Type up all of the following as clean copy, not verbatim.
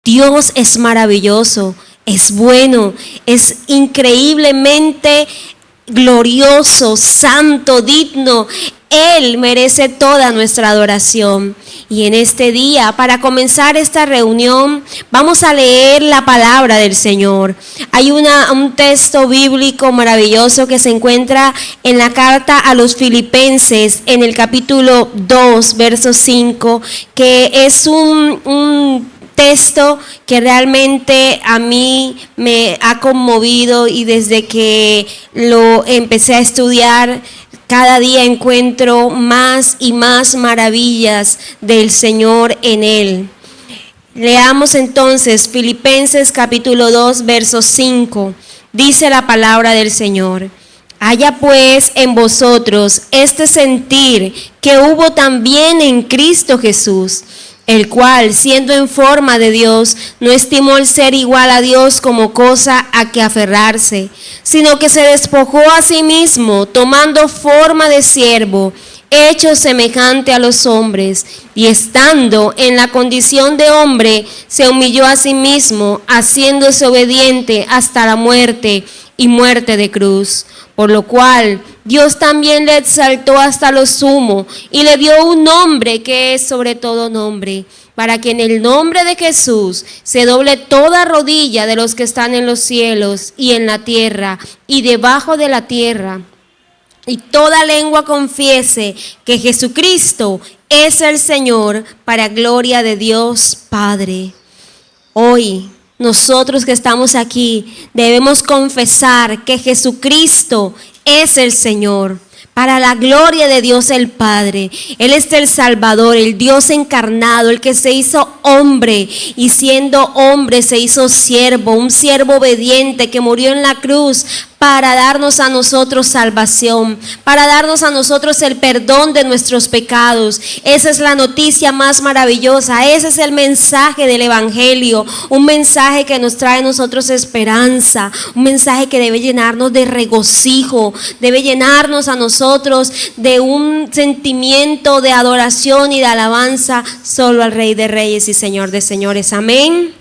Dios es maravilloso, es bueno, es increíblemente glorioso, santo, digno. Él merece toda nuestra adoración. Y en este día, para comenzar esta reunión, vamos a leer la palabra del Señor. Hay un texto bíblico maravilloso que se encuentra en la carta a los Filipenses, en el capítulo 2, verso 5, que es un texto que realmente a mí me ha conmovido, y desde que lo empecé a estudiar, cada día encuentro más y más maravillas del Señor en él. Leamos entonces Filipenses capítulo 2, verso 5. Dice la palabra del Señor: haya pues en vosotros este sentir que hubo también en Cristo Jesús, el cual, siendo en forma de Dios, no estimó el ser igual a Dios como cosa a que aferrarse, sino que se despojó a sí mismo, tomando forma de siervo, hecho semejante a los hombres, y estando en la condición de hombre, se humilló a sí mismo, haciéndose obediente hasta la muerte, y muerte de cruz. Por lo cual Dios también le exaltó hasta lo sumo y le dio un nombre que es sobre todo nombre, para que en el nombre de Jesús se doble toda rodilla de los que están en los cielos y en la tierra y debajo de la tierra, y toda lengua confiese que Jesucristo es el Señor, para gloria de Dios Padre. Hoy nosotros que estamos aquí debemos confesar que Jesucristo es el Señor, para la gloria de Dios el Padre. Él es el Salvador, el Dios encarnado, el que se hizo hombre, y siendo hombre se hizo siervo, un siervo obediente que murió en la cruz para darnos a nosotros salvación, para darnos a nosotros el perdón de nuestros pecados. Esa es la noticia más maravillosa, ese es el mensaje del Evangelio, un mensaje que nos trae a nosotros esperanza, un mensaje que debe llenarnos de regocijo, debe llenarnos a nosotros de un sentimiento de adoración y de alabanza solo al Rey de Reyes y Señor de Señores. Amén.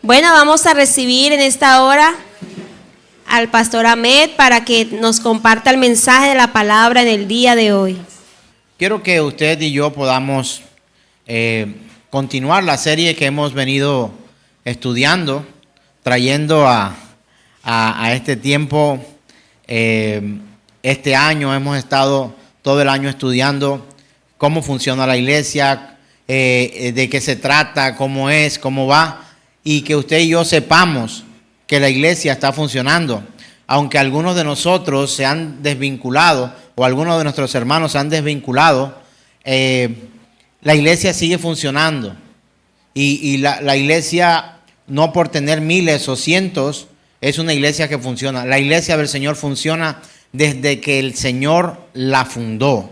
Bueno, vamos a recibir en esta hora al pastor Ahmed para que nos comparta el mensaje de la palabra en el día de hoy. Quiero que usted y yo podamos continuar la serie que hemos venido estudiando, trayendo a este tiempo. Este año hemos estado todo el año estudiando cómo funciona la iglesia, de qué se trata, cómo es, cómo va, y que usted y yo sepamos que la iglesia está funcionando. Aunque algunos de nosotros se han desvinculado, o algunos de nuestros hermanos se han desvinculado, la iglesia sigue funcionando. Y la iglesia, no por tener miles o cientos, es una iglesia que funciona. La iglesia del Señor funciona desde que el Señor la fundó,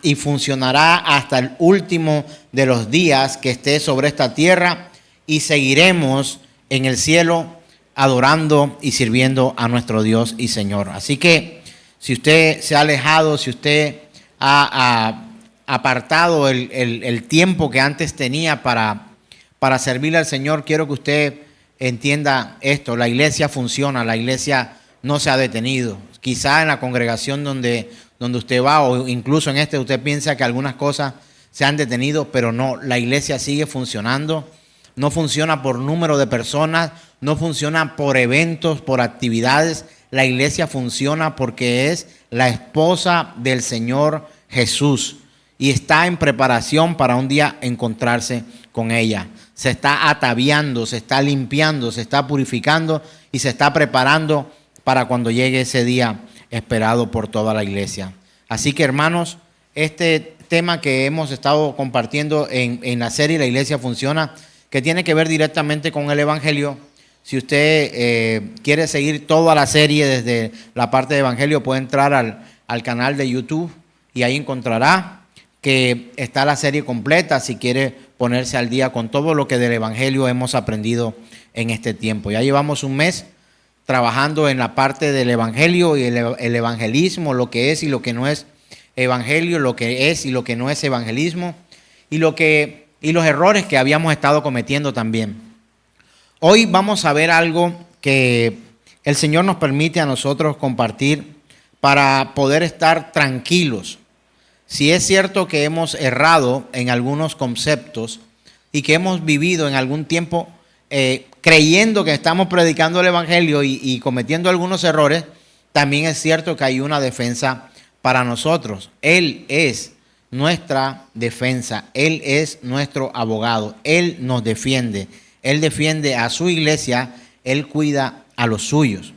y funcionará hasta el último de los días que esté sobre esta tierra, y seguiremos en el cielo adorando y sirviendo a nuestro Dios y Señor. Así que si usted se ha alejado, si usted ha apartado el tiempo que antes tenía para servirle al Señor, quiero que usted entienda esto: la iglesia funciona, la iglesia no se ha detenido. Quizá en la congregación donde usted va, o incluso en usted piensa que algunas cosas se han detenido, pero no, la iglesia sigue funcionando. No funciona por número de personas, no funciona por eventos, por actividades. La iglesia funciona porque es la esposa del Señor Jesús y está en preparación para un día encontrarse con ella. Se está ataviando, se está limpiando, se está purificando y se está preparando para cuando llegue ese día esperado por toda la iglesia. Así que, hermanos, este tema que hemos estado compartiendo en la serie La Iglesia Funciona, que tiene que ver directamente con el Evangelio. Si usted quiere seguir toda la serie desde la parte de Evangelio, puede entrar al canal de YouTube y ahí encontrará que está la serie completa, si quiere ponerse al día con todo lo que del Evangelio hemos aprendido en este tiempo. Ya llevamos un mes trabajando en la parte del Evangelio y el evangelismo, lo que es y lo que no es Evangelio, lo que es y lo que no es evangelismo, y lo que y los errores que habíamos estado cometiendo también. Hoy vamos a ver algo que el Señor nos permite a nosotros compartir para poder estar tranquilos. Si es cierto que hemos errado en algunos conceptos y que hemos vivido en algún tiempo creyendo que estamos predicando el Evangelio y cometiendo algunos errores, también es cierto que hay una defensa para nosotros. Él es nuestra defensa, Él es nuestro abogado, Él nos defiende, Él defiende a su iglesia, Él cuida a los suyos.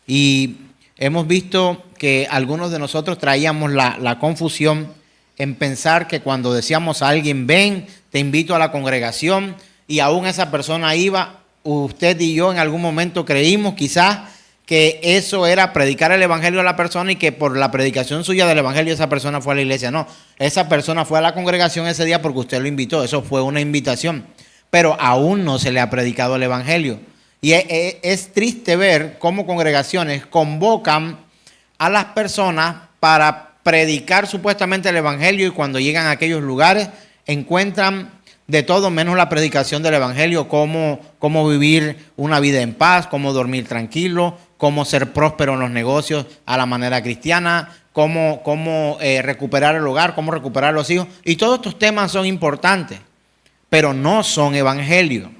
Y hemos visto que algunos de nosotros traíamos la confusión en pensar que cuando decíamos a alguien, ven, te invito a la congregación, y aún esa persona iba, usted y yo en algún momento creímos quizás que eso era predicar el Evangelio a la persona y que por la predicación suya del Evangelio esa persona fue a la iglesia. No, esa persona fue a la congregación ese día porque usted lo invitó, eso fue una invitación, pero aún no se le ha predicado el Evangelio. Y es triste ver cómo congregaciones convocan a las personas para predicar supuestamente el Evangelio y cuando llegan a aquellos lugares encuentran de todo menos la predicación del Evangelio, cómo vivir una vida en paz, cómo dormir tranquilo, cómo ser próspero en los negocios a la manera cristiana, cómo recuperar el hogar, cómo recuperar los hijos. Y todos estos temas son importantes, pero no son evangelio.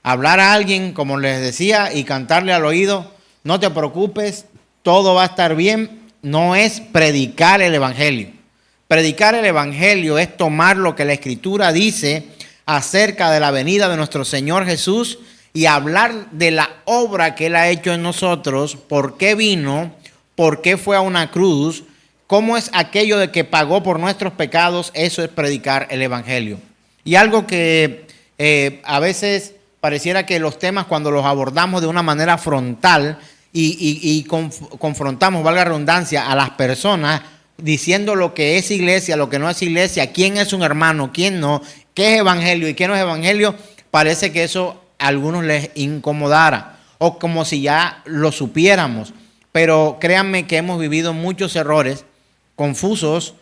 Hablar a alguien, como les decía, y cantarle al oído, no te preocupes, todo va a estar bien, no es predicar el Evangelio. Predicar el Evangelio es tomar lo que la Escritura dice acerca de la venida de nuestro Señor Jesús y hablar de la obra que Él ha hecho en nosotros, por qué vino, por qué fue a una cruz, cómo es aquello de que pagó por nuestros pecados. Eso es predicar el Evangelio. Y algo que a veces pareciera que los temas cuando los abordamos de una manera frontal y confrontamos, valga la redundancia, a las personas, diciendo lo que es iglesia, lo que no es iglesia, quién es un hermano, quién no, qué es evangelio y qué no es evangelio, parece que eso a algunos les incomodara o como si ya lo supiéramos. Pero créanme que hemos vivido muchos errores confusos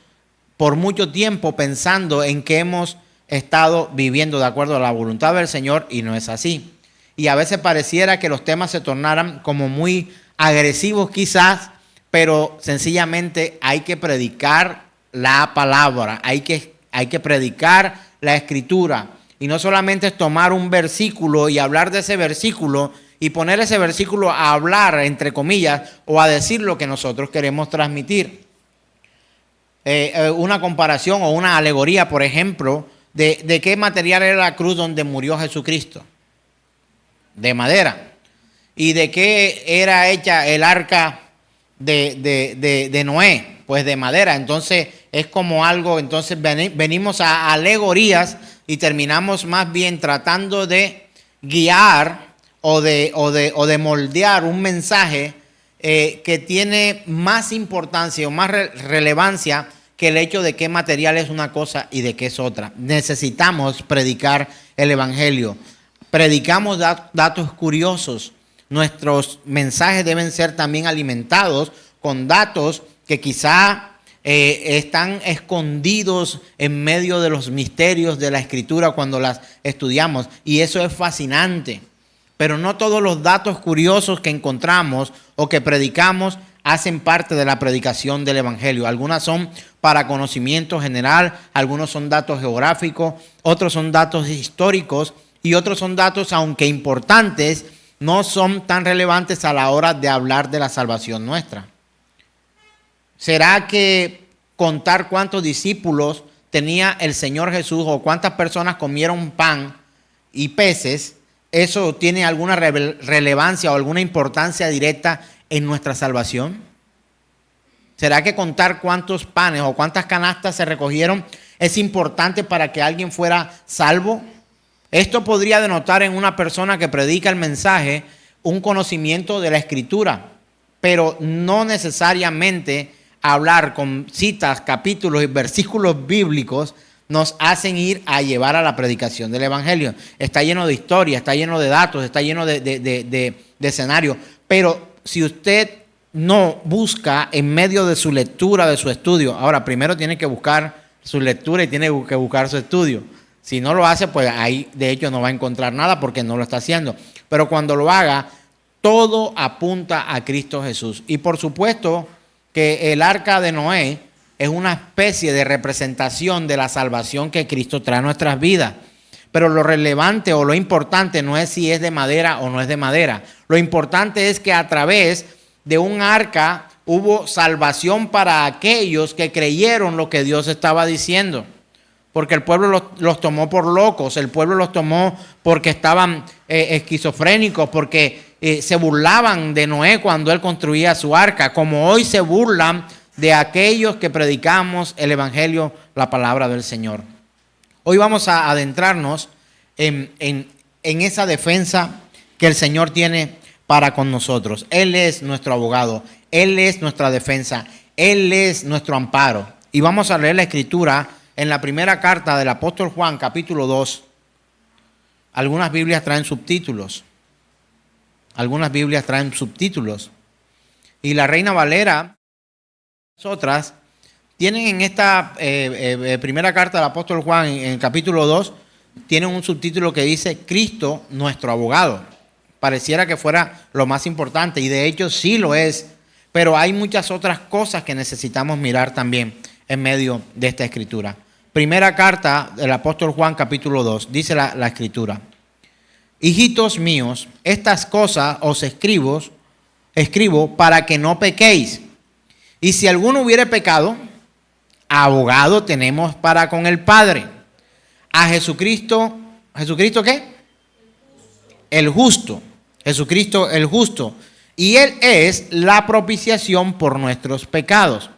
por mucho tiempo pensando en que hemos estado viviendo de acuerdo a la voluntad del Señor y no es así. Y a veces pareciera que los temas se tornaran como muy agresivos quizás, pero sencillamente hay que predicar la palabra, hay que predicar la Escritura. Y no solamente es tomar un versículo y hablar de ese versículo y poner ese versículo a hablar, entre comillas, o a decir lo que nosotros queremos transmitir. Una comparación o una alegoría, por ejemplo, de qué material era la cruz donde murió Jesucristo. De madera. ¿Y de qué era hecha el arca de Noé? Pues de madera. Entonces es como algo, entonces venimos a alegorías y terminamos más bien tratando de guiar o de moldear un mensaje que tiene más importancia o más relevancia que el hecho de qué material es una cosa y de qué es otra. Necesitamos predicar el Evangelio. Predicamos datos curiosos. Nuestros mensajes deben ser también alimentados con datos que quizá están escondidos en medio de los misterios de la Escritura cuando las estudiamos. Y eso es fascinante. Pero no todos los datos curiosos que encontramos o que predicamos hacen parte de la predicación del Evangelio. Algunas son para conocimiento general, algunos son datos geográficos, otros son datos históricos y otros son datos, aunque importantes, no son tan relevantes a la hora de hablar de la salvación nuestra. ¿Será que contar cuántos discípulos tenía el Señor Jesús o cuántas personas comieron pan y peces, eso tiene alguna relevancia o alguna importancia directa en nuestra salvación? ¿Será que contar cuántos panes o cuántas canastas se recogieron es importante para que alguien fuera salvo? Esto podría denotar en una persona que predica el mensaje un conocimiento de la Escritura, pero no necesariamente hablar con citas, capítulos y versículos bíblicos nos hacen ir a llevar a la predicación del Evangelio. Está lleno de historia, está lleno de datos, está lleno de escenarios, pero si usted no busca en medio de su lectura, de su estudio, ahora primero tiene que buscar su lectura y tiene que buscar su estudio. Si no lo hace, pues ahí de hecho no va a encontrar nada porque no lo está haciendo. Pero cuando lo haga, todo apunta a Cristo Jesús. Y por supuesto que el arca de Noé es una especie de representación de la salvación que Cristo trae a nuestras vidas. Pero lo relevante o lo importante no es si es de madera o no es de madera. Lo importante es que a través de un arca hubo salvación para aquellos que creyeron lo que Dios estaba diciendo. Porque el pueblo los tomó por locos, el pueblo los tomó porque estaban esquizofrénicos, porque se burlaban de Noé cuando él construía su arca, como hoy se burlan de aquellos que predicamos el evangelio, la palabra del Señor. Hoy vamos a adentrarnos en esa defensa que el Señor tiene para con nosotros. Él es nuestro abogado, Él es nuestra defensa, Él es nuestro amparo. Y vamos a leer la escritura en la primera carta del apóstol Juan, capítulo 2. Algunas Biblias traen subtítulos. Y la Reina Valera, otras, tienen en esta primera carta del apóstol Juan, en el capítulo 2, tienen un subtítulo que dice Cristo, nuestro abogado. Pareciera que fuera lo más importante, y de hecho sí lo es, pero hay muchas otras cosas que necesitamos mirar también en medio de esta escritura. Primera carta del apóstol Juan, capítulo 2, dice la escritura: hijitos míos, estas cosas os escribo para que no pequéis. Y si alguno hubiere pecado, abogado tenemos para con el Padre, a Jesucristo. ¿Jesucristo qué? El justo. Jesucristo el justo. Y Él es la propiciación por nuestros pecados.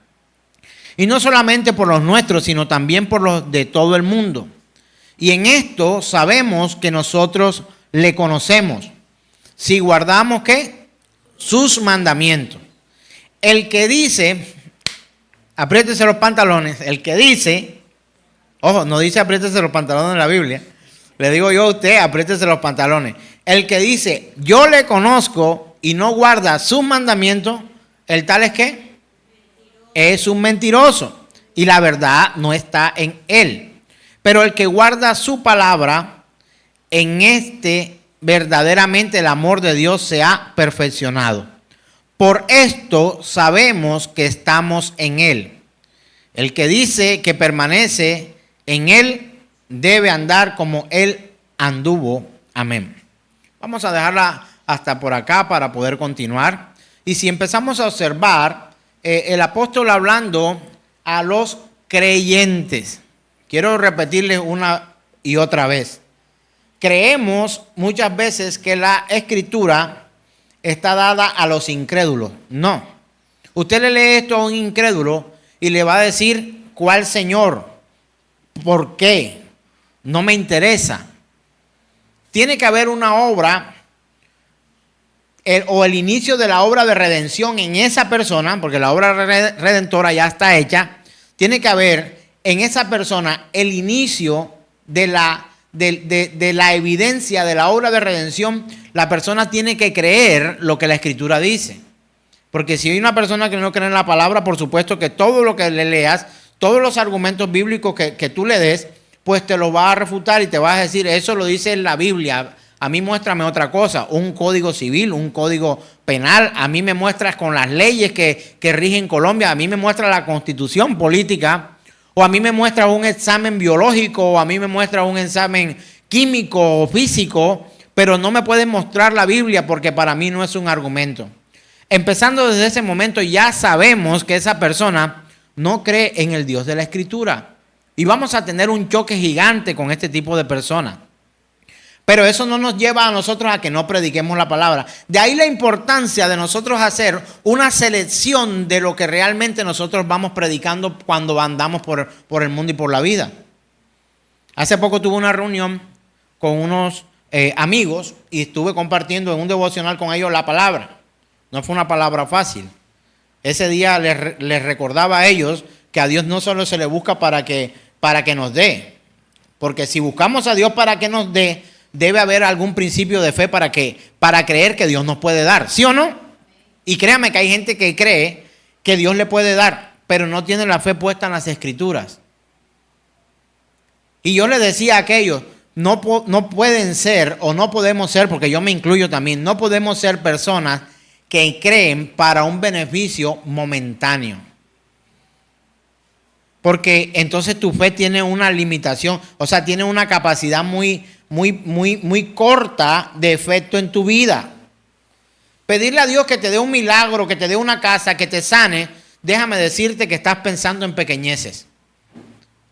Y no solamente por los nuestros, sino también por los de todo el mundo. Y en esto sabemos que nosotros le conocemos, si guardamos ¿qué? Sus mandamientos. El que dice, apriétese los pantalones, el que dice, ojo, no dice apriétese los pantalones en la Biblia, le digo yo a usted, apriétese los pantalones. El que dice, yo le conozco y no guarda sus mandamientos, el tal es ¿qué? Es un mentiroso y la verdad no está en él. Pero el que guarda su palabra, en este verdaderamente el amor de Dios se ha perfeccionado. Por esto sabemos que estamos en él. El que dice que permanece en él debe andar como él anduvo. Amén. Vamos a dejarla hasta por acá para poder continuar. Y si empezamos a observar, el apóstol hablando a los creyentes. Quiero repetirles una y otra vez. Creemos muchas veces que la escritura está dada a los incrédulos. No. Usted le lee esto a un incrédulo y le va a decir, ¿cuál Señor? ¿Por qué? No me interesa. Tiene que haber una obra o el inicio de la obra de redención en esa persona, porque la obra redentora ya está hecha. Tiene que haber en esa persona el inicio de la evidencia de la obra de redención. La persona tiene que creer lo que la escritura dice. Porque si hay una persona que no cree en la palabra, por supuesto que todo lo que le leas, todos los argumentos bíblicos que tú le des, pues te lo va a refutar y te va a decir, eso lo dice en la Biblia. A mí muéstrame otra cosa, un código civil, un código penal. A mí me muestras con las leyes que rigen Colombia. A mí me muestra la constitución política. O a mí me muestra un examen biológico. O a mí me muestra un examen químico o físico. Pero no me pueden mostrar la Biblia porque para mí no es un argumento. Empezando desde ese momento ya sabemos que esa persona no cree en el Dios de la Escritura. Y vamos a tener un choque gigante con este tipo de personas. Pero eso no nos lleva a nosotros a que no prediquemos la palabra. De ahí la importancia de nosotros hacer una selección de lo que realmente nosotros vamos predicando cuando andamos por el mundo y por la vida. Hace poco tuve una reunión con unos amigos y estuve compartiendo en un devocional con ellos la palabra. No fue una palabra fácil. Ese día les recordaba a ellos que a Dios no solo se le busca para que nos dé. Porque si buscamos a Dios para que nos dé, debe haber algún principio de fe para creer que Dios nos puede dar. ¿Sí o no? Y créame que hay gente que cree que Dios le puede dar, pero no tiene la fe puesta en las Escrituras. Y yo le decía a aquellos, no pueden ser o no podemos ser, porque yo me incluyo también, no podemos ser personas que creen para un beneficio momentáneo. Porque entonces tu fe tiene una limitación, o sea, tiene una capacidad muy corta de efecto en tu vida. Pedirle a Dios que te dé un milagro, que te dé una casa, que te sane, déjame decirte que estás pensando en pequeñeces.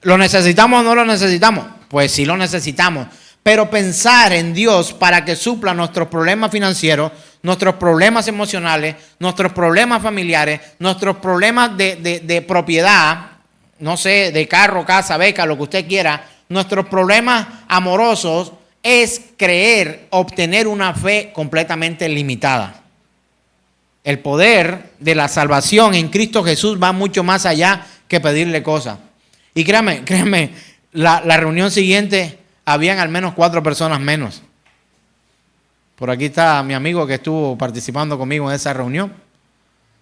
¿Lo necesitamos o no lo necesitamos? Pues sí lo necesitamos. Pero pensar en Dios para que supla nuestros problemas financieros, nuestros problemas emocionales, nuestros problemas familiares, nuestros problemas de propiedad, no sé, de carro, casa, beca, lo que usted quiera, nuestros problemas amorosos, es creer, obtener una fe completamente limitada. El poder de la salvación en Cristo Jesús va mucho más allá que pedirle cosas. Y créanme, la reunión siguiente habían al menos 4 personas menos. Por aquí está mi amigo que estuvo participando conmigo en esa reunión.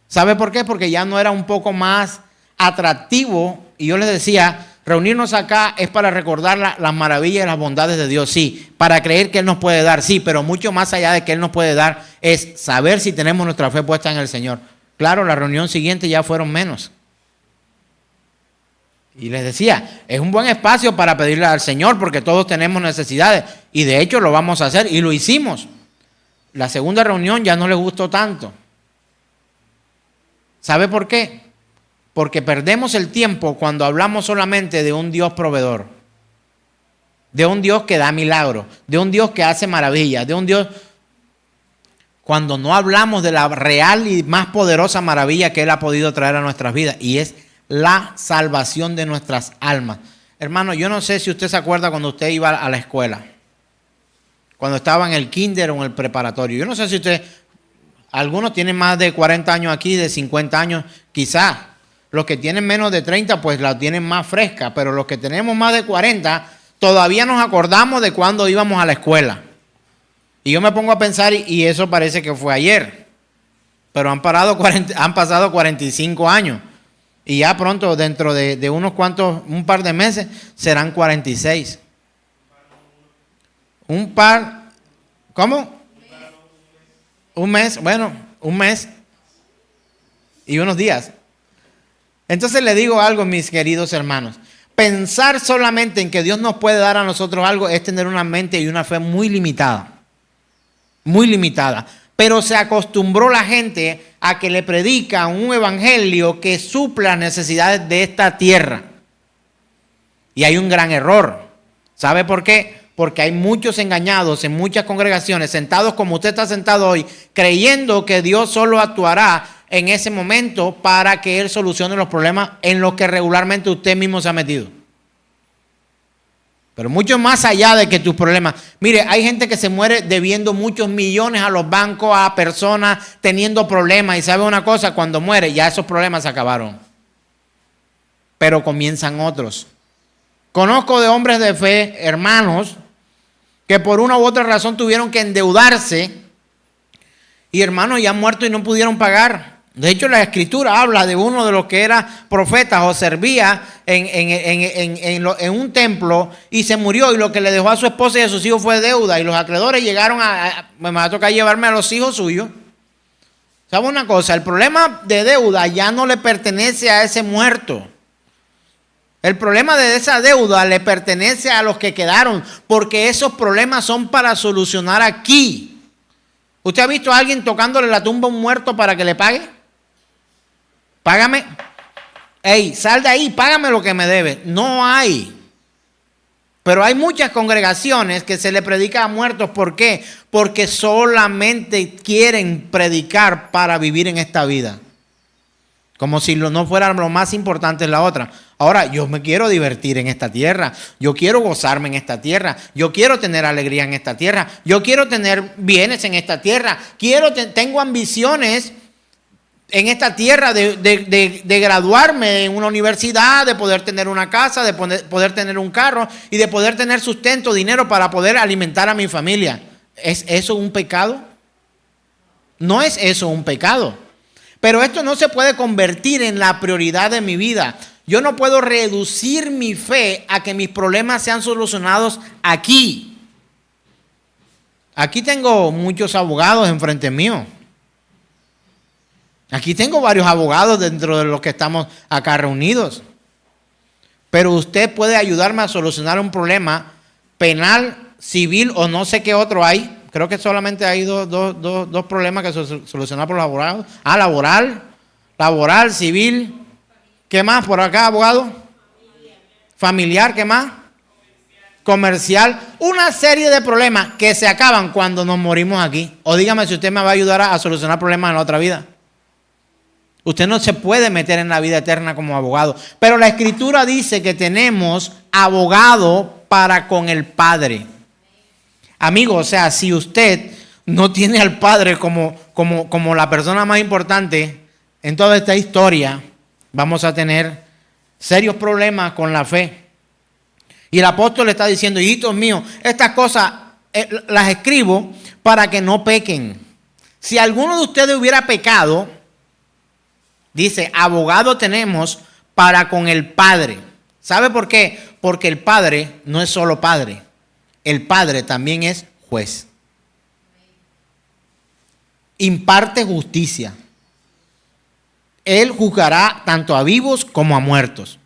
¿Sabe por qué? Porque ya no era un poco más atractivo. Y yo les decía, reunirnos acá es para recordar las maravillas y las bondades de Dios, sí. Para creer que Él nos puede dar, sí. Pero mucho más allá de que Él nos puede dar, es saber si tenemos nuestra fe puesta en el Señor. Claro, la reunión siguiente ya fueron menos. Y les decía, es un buen espacio para pedirle al Señor porque todos tenemos necesidades. Y de hecho lo vamos a hacer y lo hicimos. La segunda reunión ya no les gustó tanto. ¿Sabe por qué? Porque perdemos el tiempo cuando hablamos solamente de un Dios proveedor. De un Dios que da milagros. De un Dios que hace maravillas. De un Dios... Cuando no hablamos de la real y más poderosa maravilla que Él ha podido traer a nuestras vidas. Y es la salvación de nuestras almas. Hermano, yo no sé si usted se acuerda cuando usted iba a la escuela, cuando estaba en el kinder o en el preparatorio. Yo no sé si usted, algunos tienen más de 40 años aquí, de 50 años, quizás. Los que tienen menos de 30, pues la tienen más fresca, pero los que tenemos más de 40, todavía nos acordamos de cuando íbamos a la escuela. Y yo me pongo a pensar, y eso parece que fue ayer, pero han pasado 45 años. Y ya pronto, dentro de unos cuantos, un par de meses, serán 46. ¿Cómo? Un mes, bueno, un mes y unos días. Entonces le digo algo, mis queridos hermanos. Pensar solamente en que Dios nos puede dar a nosotros algo es tener una mente y una fe muy limitada. Muy limitada. Pero se acostumbró la gente a que le predican un evangelio que supla las necesidades de esta tierra. Y hay un gran error. ¿Sabe por qué? Porque hay muchos engañados en muchas congregaciones, sentados como usted está sentado hoy, creyendo que Dios solo actuará en ese momento para que Él solucione los problemas en los que regularmente usted mismo se ha metido. Pero mucho más allá de que tus problemas. Mire, hay gente que se muere debiendo muchos millones a los bancos, a personas teniendo problemas. Y sabe una cosa, cuando muere ya esos problemas se acabaron. Pero comienzan otros. Conozco de hombres de fe, hermanos, que por una u otra razón tuvieron que endeudarse. Y hermanos ya han muerto y no pudieron pagar. De hecho, la Escritura habla de uno de los que era profeta o servía en un templo y se murió, y lo que le dejó a su esposa y a sus hijos fue deuda, y los acreedores llegaron me va a tocar llevarme a los hijos suyos. ¿Sabe una cosa? El problema de deuda ya no le pertenece a ese muerto. El problema de esa deuda le pertenece a los que quedaron, porque esos problemas son para solucionar aquí. ¿Usted ha visto a alguien tocándole la tumba a un muerto para que le pague? Págame. Ey, sal de ahí, págame lo que me debe. No hay. Pero hay muchas congregaciones que se le predica a muertos. ¿Por qué? Porque solamente quieren predicar para vivir en esta vida. Como si no fuera lo más importante en la otra. Ahora, yo me quiero divertir en esta tierra. Yo quiero gozarme en esta tierra. Yo quiero tener alegría en esta tierra. Yo quiero tener bienes en esta tierra. Tengo ambiciones en esta tierra de graduarme en una universidad, de poder tener una casa, de poder tener un carro y de poder tener sustento, dinero para poder alimentar a mi familia. ¿Es eso un pecado? No es eso un pecado. Pero esto no se puede convertir en la prioridad de mi vida. Yo no puedo reducir mi fe a que mis problemas sean solucionados aquí. Aquí tengo muchos abogados enfrente mío. Aquí tengo varios abogados dentro de los que estamos acá reunidos. Pero usted puede ayudarme a solucionar un problema penal, civil o no sé qué otro hay. Creo que solamente hay dos problemas que solucionar por los abogados. Laboral, civil. ¿Qué más por acá, abogado? Familiar, ¿qué más? Comercial. Una serie de problemas que se acaban cuando nos morimos aquí. O dígame si usted me va a ayudar a solucionar problemas en la otra vida. Usted no se puede meter en la vida eterna como abogado. Pero la Escritura dice que tenemos abogado para con el Padre. Amigo, o sea, si usted no tiene al Padre como la persona más importante en toda esta historia, vamos a tener serios problemas con la fe. Y el apóstol le está diciendo, hijitos míos, estas cosas las escribo para que no pequen. Si alguno de ustedes hubiera pecado, dice, abogado tenemos para con el Padre. ¿Sabe por qué? Porque el Padre no es solo Padre. El Padre también es juez. Imparte justicia. Él juzgará tanto a vivos como a muertos.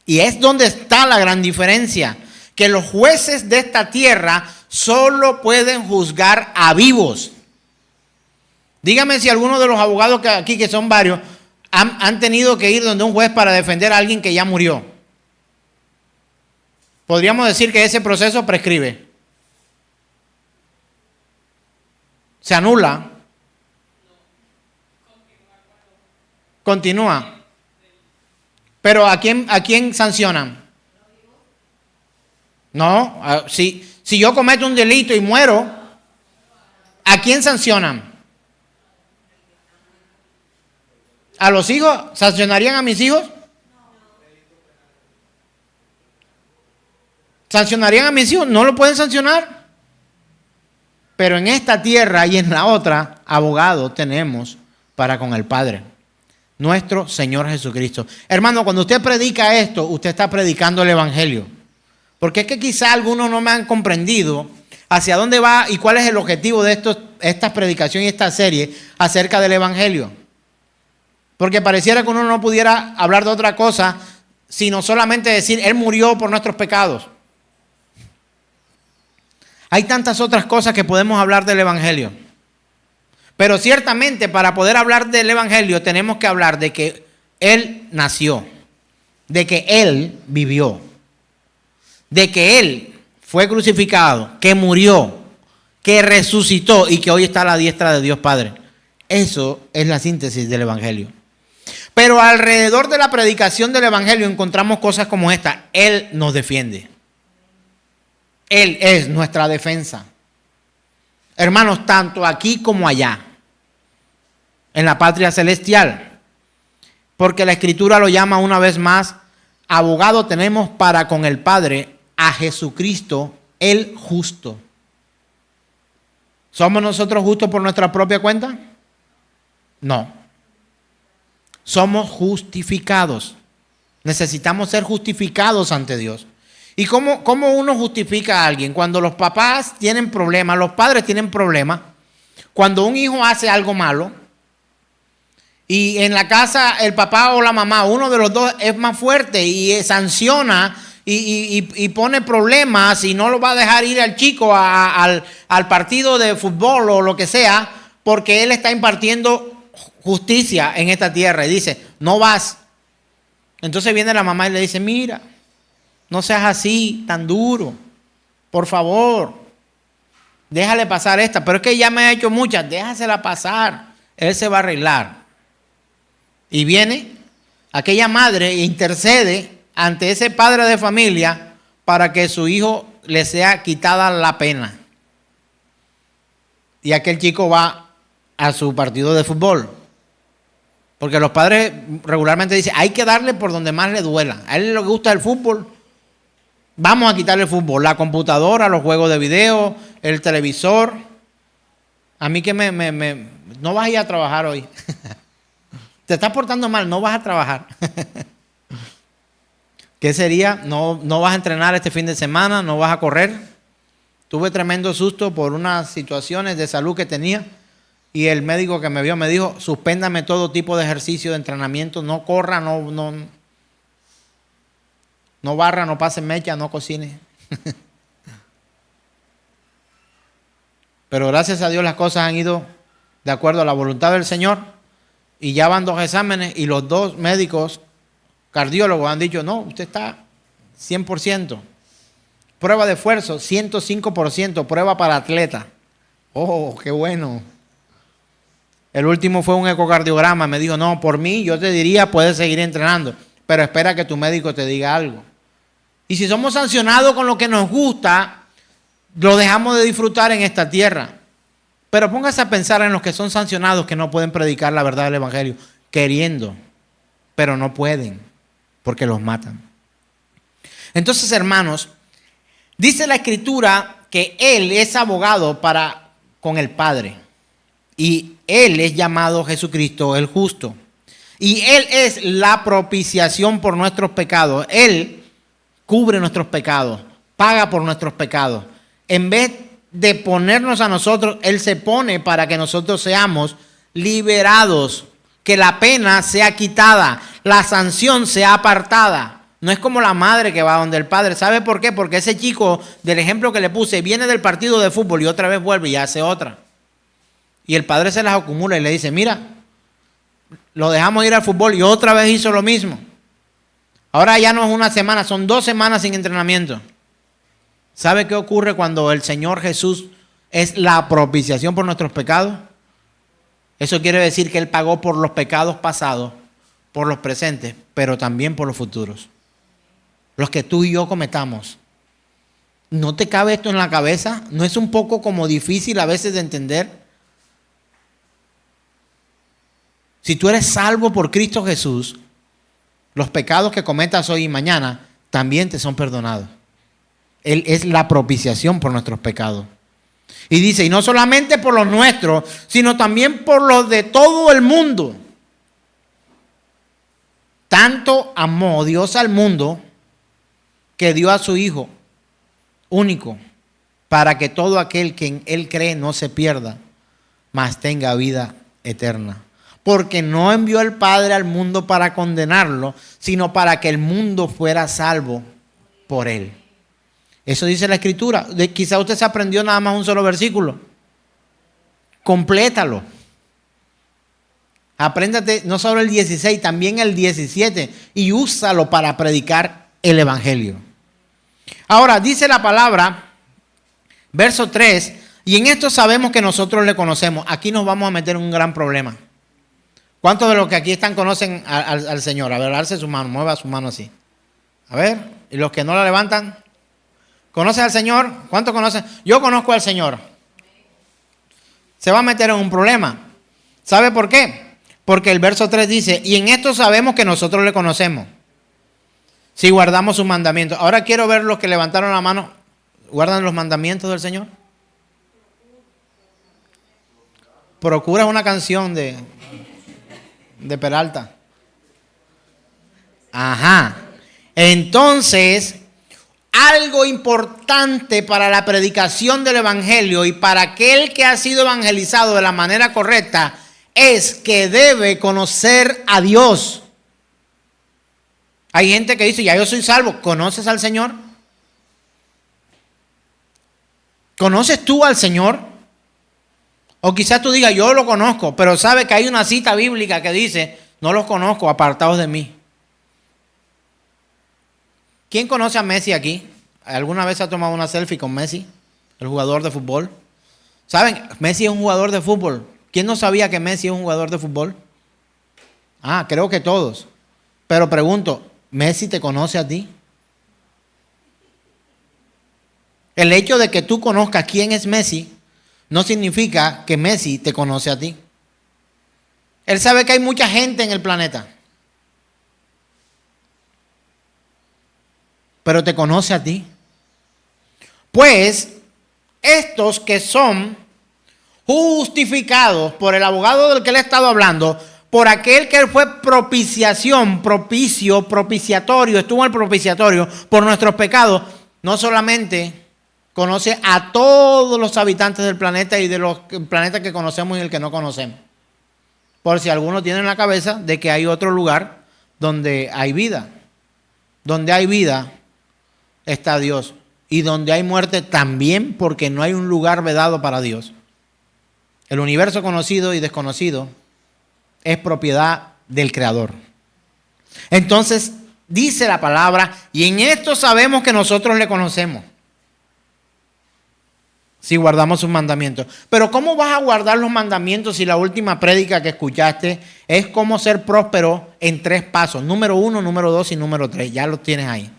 Y es donde está la gran diferencia. Que los jueces de esta tierra solo pueden juzgar a vivos. Dígame si alguno de los abogados que aquí, que son varios, han tenido que ir donde un juez para defender a alguien que ya murió. Podríamos decir que ese proceso prescribe. Se anula. Continúa. Pero ¿a quién sancionan? No, si yo cometo un delito y muero, ¿a quién sancionan? ¿A los hijos? ¿Sancionarían a mis hijos? ¿Sancionarían a mis hijos? No lo pueden sancionar. Pero en esta tierra y en la otra, abogado tenemos para con el Padre, nuestro Señor Jesucristo. Hermano, cuando usted predica esto, usted está predicando el Evangelio. Porque es que quizá algunos no me han comprendido hacia dónde va y cuál es el objetivo de esta predicación y esta serie acerca del Evangelio. Porque pareciera que uno no pudiera hablar de otra cosa, sino solamente decir, Él murió por nuestros pecados. Hay tantas otras cosas que podemos hablar del Evangelio. Pero ciertamente para poder hablar del Evangelio tenemos que hablar de que Él nació, de que Él vivió, de que Él fue crucificado, que murió, que resucitó y que hoy está a la diestra de Dios Padre. Eso es la síntesis del Evangelio. Pero alrededor de la predicación del Evangelio encontramos cosas como esta. Él nos defiende. Él es nuestra defensa. Hermanos, tanto aquí como allá, en la patria celestial. Porque la Escritura lo llama una vez más, abogado tenemos para con el Padre a Jesucristo, el justo. ¿Somos nosotros justos por nuestra propia cuenta? No. Somos justificados. Necesitamos ser justificados ante Dios. ¿Y cómo uno justifica a alguien? Cuando los papás tienen problemas, los padres tienen problemas, cuando un hijo hace algo malo y en la casa el papá o la mamá, uno de los dos es más fuerte y sanciona y pone problemas y no lo va a dejar ir al chico al partido de fútbol o lo que sea, porque él está impartiendo justicia en esta tierra y dice, no vas. Entonces viene la mamá y le dice, mira, no seas así, tan duro, por favor, déjale pasar esta, pero es que ya me ha hecho muchas, déjasela pasar, él se va a arreglar. Y viene aquella madre e intercede ante ese padre de familia para que su hijo le sea quitada la pena. Y aquel chico va a su partido de fútbol. Porque los padres regularmente dicen, hay que darle por donde más le duela. A él le gusta el fútbol, vamos a quitarle el fútbol, la computadora, los juegos de video, el televisor. A mí que no vas a ir a trabajar hoy. Te estás portando mal, no vas a trabajar. ¿Qué sería? No vas a entrenar este fin de semana, no vas a correr. Tuve tremendo susto por unas situaciones de salud que tenía y el médico que me vio me dijo, suspéndame todo tipo de ejercicio de entrenamiento, no corra, no barra, no pase mecha, no cocine. Pero gracias a Dios las cosas han ido de acuerdo a la voluntad del Señor y ya van 2 exámenes y los 2 médicos cardiólogos han dicho, no, usted está 100%. Prueba de esfuerzo, 105%, prueba para atleta. Oh, qué bueno. El último fue un ecocardiograma, me dijo, no, por mí yo te diría, puedes seguir entrenando, pero espera que tu médico te diga algo. Y si somos sancionados con lo que nos gusta, lo dejamos de disfrutar en esta tierra. Pero póngase a pensar en los que son sancionados que no pueden predicar la verdad del Evangelio, queriendo, pero no pueden, porque los matan. Entonces, hermanos, dice la Escritura que Él es abogado con el Padre. Y Él es llamado Jesucristo el justo. Y Él es la propiciación por nuestros pecados. Él cubre nuestros pecados, paga por nuestros pecados. En vez de ponernos a nosotros, Él se pone para que nosotros seamos liberados, que la pena sea quitada, la sanción sea apartada. No es como la madre que va donde el padre. ¿Sabe por qué? Porque ese chico, del ejemplo que le puse, viene del partido de fútbol y otra vez vuelve y hace otra. Y el padre se las acumula y le dice, mira, lo dejamos ir al fútbol y otra vez hizo lo mismo. Ahora ya no es una semana, son 2 semanas sin entrenamiento. ¿Sabe qué ocurre cuando el Señor Jesús es la propiciación por nuestros pecados? Eso quiere decir que Él pagó por los pecados pasados, por los presentes, pero también por los futuros. Los que tú y yo cometamos. ¿No te cabe esto en la cabeza? ¿No es un poco como difícil a veces de entender? Si tú eres salvo por Cristo Jesús, los pecados que cometas hoy y mañana también te son perdonados. Él es la propiciación por nuestros pecados. Y dice, y no solamente por los nuestros, sino también por los de todo el mundo. Tanto amó Dios al mundo que dio a su Hijo único para que todo aquel que en Él cree no se pierda, mas tenga vida eterna. Porque no envió el Padre al mundo para condenarlo, sino para que el mundo fuera salvo por Él. Eso dice la Escritura. Quizá usted se aprendió nada más un solo versículo. Complétalo. Apréndate no solo el 16, también el 17 y úsalo para predicar el Evangelio. Ahora, dice la palabra, verso 3, y en esto sabemos que nosotros le conocemos. Aquí nos vamos a meter en un gran problema. ¿Cuántos de los que aquí están conocen al Señor? A ver, alce su mano, mueva su mano así. A ver, y los que no la levantan, ¿conocen al Señor? ¿Cuántos conocen? Yo conozco al Señor. Se va a meter en un problema. ¿Sabe por qué? Porque el verso 3 dice, y en esto sabemos que nosotros le conocemos, si guardamos sus mandamientos. Ahora quiero ver los que levantaron la mano. ¿Guardan los mandamientos del Señor? Procura una canción de Peralta. Ajá. Entonces, algo importante para la predicación del Evangelio y para aquel que ha sido evangelizado de la manera correcta es que debe conocer a Dios. Hay gente que dice, ya yo soy salvo. ¿Conoces al Señor? ¿Conoces tú al Señor? O quizás tú digas, yo lo conozco, pero sabe que hay una cita bíblica que dice, no los conozco, apartados de mí. ¿Quién conoce a Messi aquí? ¿Alguna vez ha tomado una selfie con Messi, el jugador de fútbol? ¿Saben? Messi es un jugador de fútbol. ¿Quién no sabía que Messi es un jugador de fútbol? Ah, creo que todos. Pero pregunto, ¿Messi te conoce a ti? El hecho de que tú conozcas quién es Messi no significa que Messi te conoce a ti. Él sabe que hay mucha gente en el planeta, pero te conoce a ti. Pues estos que son justificados por el abogado del que le he estado hablando, por aquel que fue propiciación, propiciatorio, estuvo en el propiciatorio por nuestros pecados, no solamente conoce a todos los habitantes del planeta y de los planetas que conocemos y el que no conocemos. Por si alguno tiene en la cabeza de que hay otro lugar donde hay vida. Donde hay vida está Dios. Y donde hay muerte también, porque no hay un lugar vedado para Dios. El universo conocido y desconocido es propiedad del Creador. Entonces, dice la palabra, y en esto sabemos que nosotros le conocemos, si guardamos sus mandamientos. Pero ¿cómo vas a guardar los mandamientos si la última prédica que escuchaste es cómo ser próspero en 3 pasos? Número 1, número 2 y número 3. Ya los tienes ahí.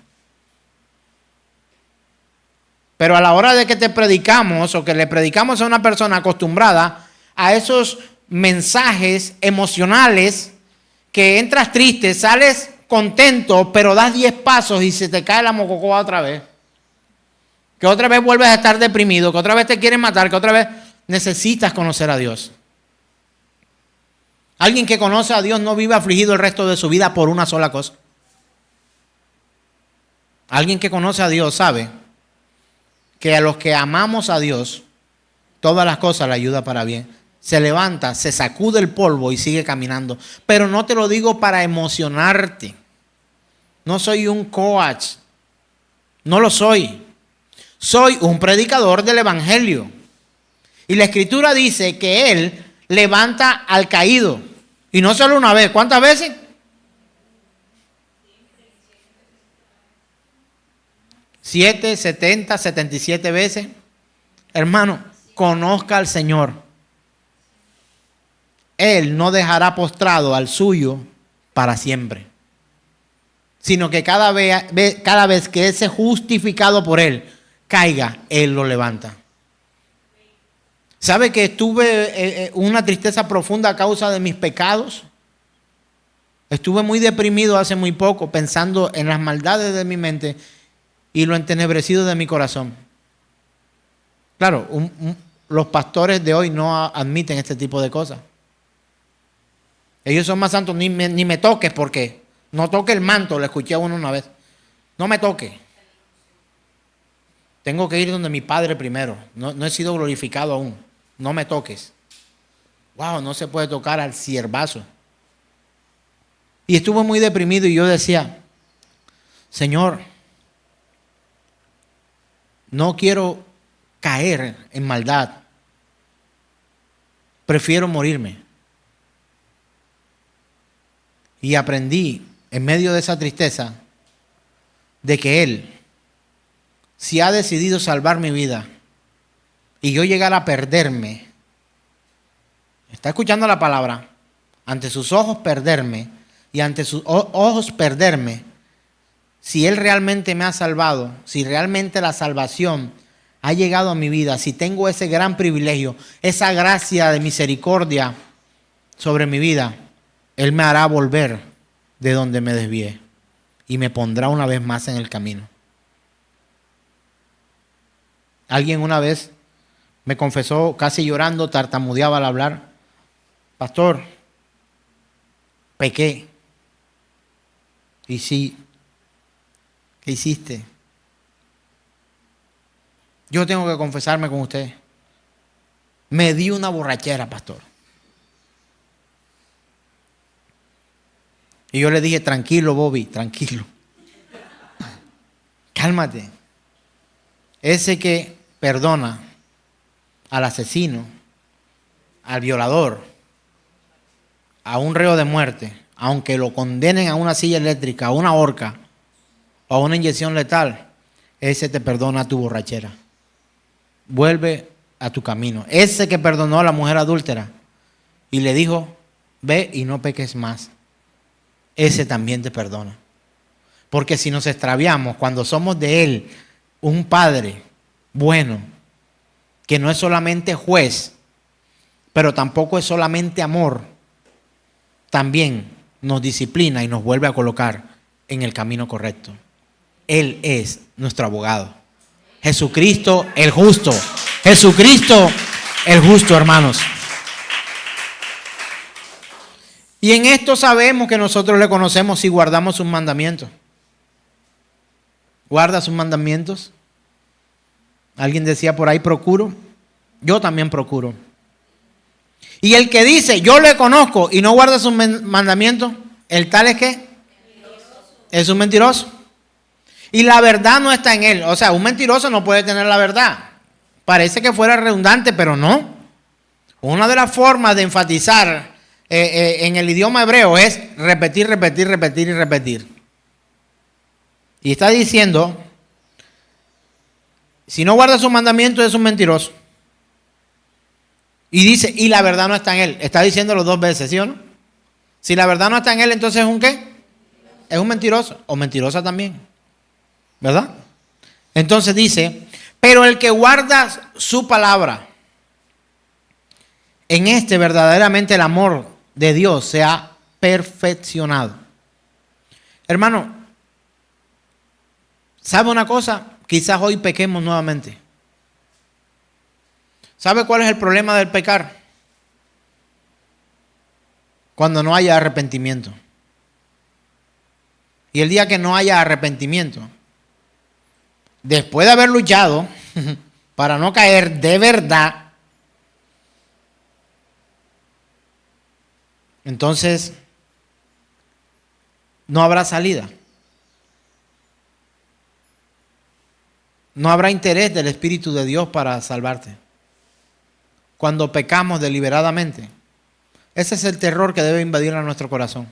Pero a la hora de que te predicamos o que le predicamos a una persona acostumbrada a esos mensajes emocionales, que entras triste, sales contento, pero das 10 pasos y se te cae la mococoa otra vez. Que otra vez vuelves a estar deprimido, que otra vez te quieren matar, que otra vez necesitas conocer a Dios. Alguien que conoce a Dios no vive afligido el resto de su vida por una sola cosa. Alguien que conoce a Dios sabe que a los que amamos a Dios, todas las cosas le ayudan para bien. Se levanta, se sacude el polvo y sigue caminando. Pero no te lo digo para emocionarte. No soy un coach. No lo soy. Soy un predicador del evangelio. Y la escritura dice que Él levanta al caído. Y no solo una vez. ¿Cuántas veces? 7, 70, 77 veces. Hermano, conozca al Señor. Él no dejará postrado al suyo para siempre. Sino que cada vez que ese justificado por Él caiga, Él lo levanta. ¿Sabe que tuve una tristeza profunda a causa de mis pecados? Estuve muy deprimido hace muy poco, pensando en las maldades de mi mente y lo entenebrecido de mi corazón. Claro, los pastores de hoy no admiten este tipo de cosas. Ellos son más santos, ni me toques, porque no toque el manto, le escuché a uno una vez. No me toque. Tengo que ir donde mi Padre primero. No he sido glorificado aún. No me toques. Wow, no se puede tocar al siervazo. Y estuve muy deprimido y yo decía, Señor, no quiero caer en maldad. Prefiero morirme. Y aprendí en medio de esa tristeza de que Él, si ha decidido salvar mi vida y yo llegar a perderme, está escuchando la palabra, ante sus ojos perderme y ante sus ojos perderme, si Él realmente me ha salvado, si realmente la salvación ha llegado a mi vida, si tengo ese gran privilegio, esa gracia de misericordia sobre mi vida, Él me hará volver de donde me desvié y me pondrá una vez más en el camino. Alguien una vez me confesó, casi llorando, tartamudeaba al hablar, pastor, pequé. Y sí, ¿qué hiciste? Yo tengo que confesarme con usted. Me di una borrachera, pastor. Y yo le dije, tranquilo, Bobby, tranquilo. Cálmate. Ese que perdona al asesino, al violador, a un reo de muerte, aunque lo condenen a una silla eléctrica, a una horca o a una inyección letal, ese te perdona tu borrachera. Vuelve a tu camino. Ese que perdonó a la mujer adúltera y le dijo, ve y no peques más, ese también te perdona. Porque si nos extraviamos, cuando somos de Él, un Padre bueno, que no es solamente juez, pero tampoco es solamente amor, también nos disciplina y nos vuelve a colocar en el camino correcto. Él es nuestro abogado. Jesucristo el justo. Jesucristo el justo, hermanos. Y en esto sabemos que nosotros le conocemos si guardamos sus mandamientos. ¿Guarda sus mandamientos? Alguien decía por ahí, procuro. Yo también procuro. Y el que dice, yo le conozco y no guarda sus mandamientos, ¿el tal es qué? Es un mentiroso. Y la verdad no está en él. O sea, un mentiroso no puede tener la verdad. Parece que fuera redundante, pero no. Una de las formas de enfatizar en el idioma hebreo es repetir, repetir, repetir y repetir. Y está diciendo, si no guarda sus mandamientos es un mentiroso. Y dice, y la verdad no está en él. Está diciéndolo 2 veces, ¿sí o no? Si la verdad no está en él, entonces es un ¿qué? Es un mentiroso o mentirosa también. ¿Verdad? Entonces dice, pero el que guarda su palabra, en este verdaderamente el amor de Dios se ha perfeccionado. Hermano, ¿sabe una cosa? Quizás hoy pequemos nuevamente. ¿Sabe cuál es el problema del pecar? Cuando no haya arrepentimiento. Y el día que no haya arrepentimiento, después de haber luchado para no caer de verdad, entonces no habrá salida. No habrá interés del Espíritu de Dios para salvarte. Cuando pecamos deliberadamente, ese es el terror que debe invadir a nuestro corazón.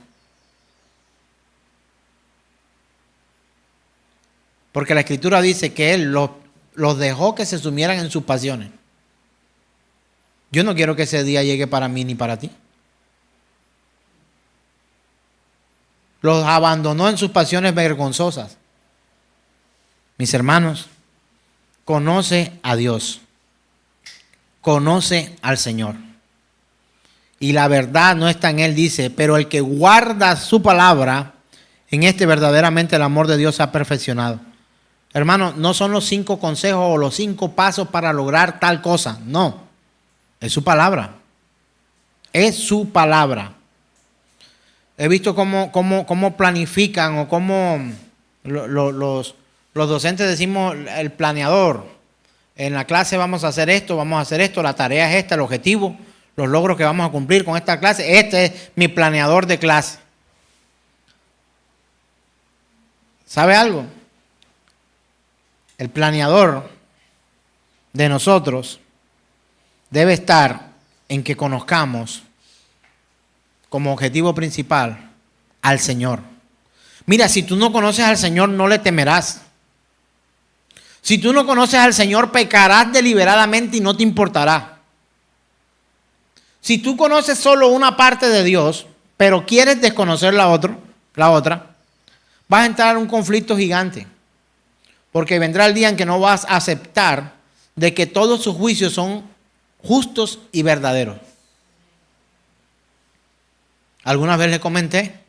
Porque la Escritura dice que Él los dejó que se sumieran en sus pasiones. Yo no quiero que ese día llegue para mí ni para ti. Los abandonó en sus pasiones vergonzosas. Mis hermanos, conoce a Dios. Conoce al Señor. Y la verdad no está en él, dice, pero el que guarda su palabra, en este verdaderamente el amor de Dios se ha perfeccionado. Hermano, no son los 5 consejos o los 5 pasos para lograr tal cosa. No, es su palabra. Es su palabra. He visto cómo planifican o cómo los docentes decimos el planeador. En la clase vamos a hacer esto, la tarea es esta, el objetivo, los logros que vamos a cumplir con esta clase. Este es mi planeador de clase. ¿Sabe algo? El planeador de nosotros debe estar en que conozcamos como objetivo principal al Señor. Mira, si tú no conoces al Señor, no le temerás. Si tú no conoces al Señor, pecarás deliberadamente y no te importará. Si tú conoces solo una parte de Dios, pero quieres desconocer la otra, vas a entrar en un conflicto gigante. Porque vendrá el día en que no vas a aceptar de que todos sus juicios son justos y verdaderos. Alguna vez le comenté,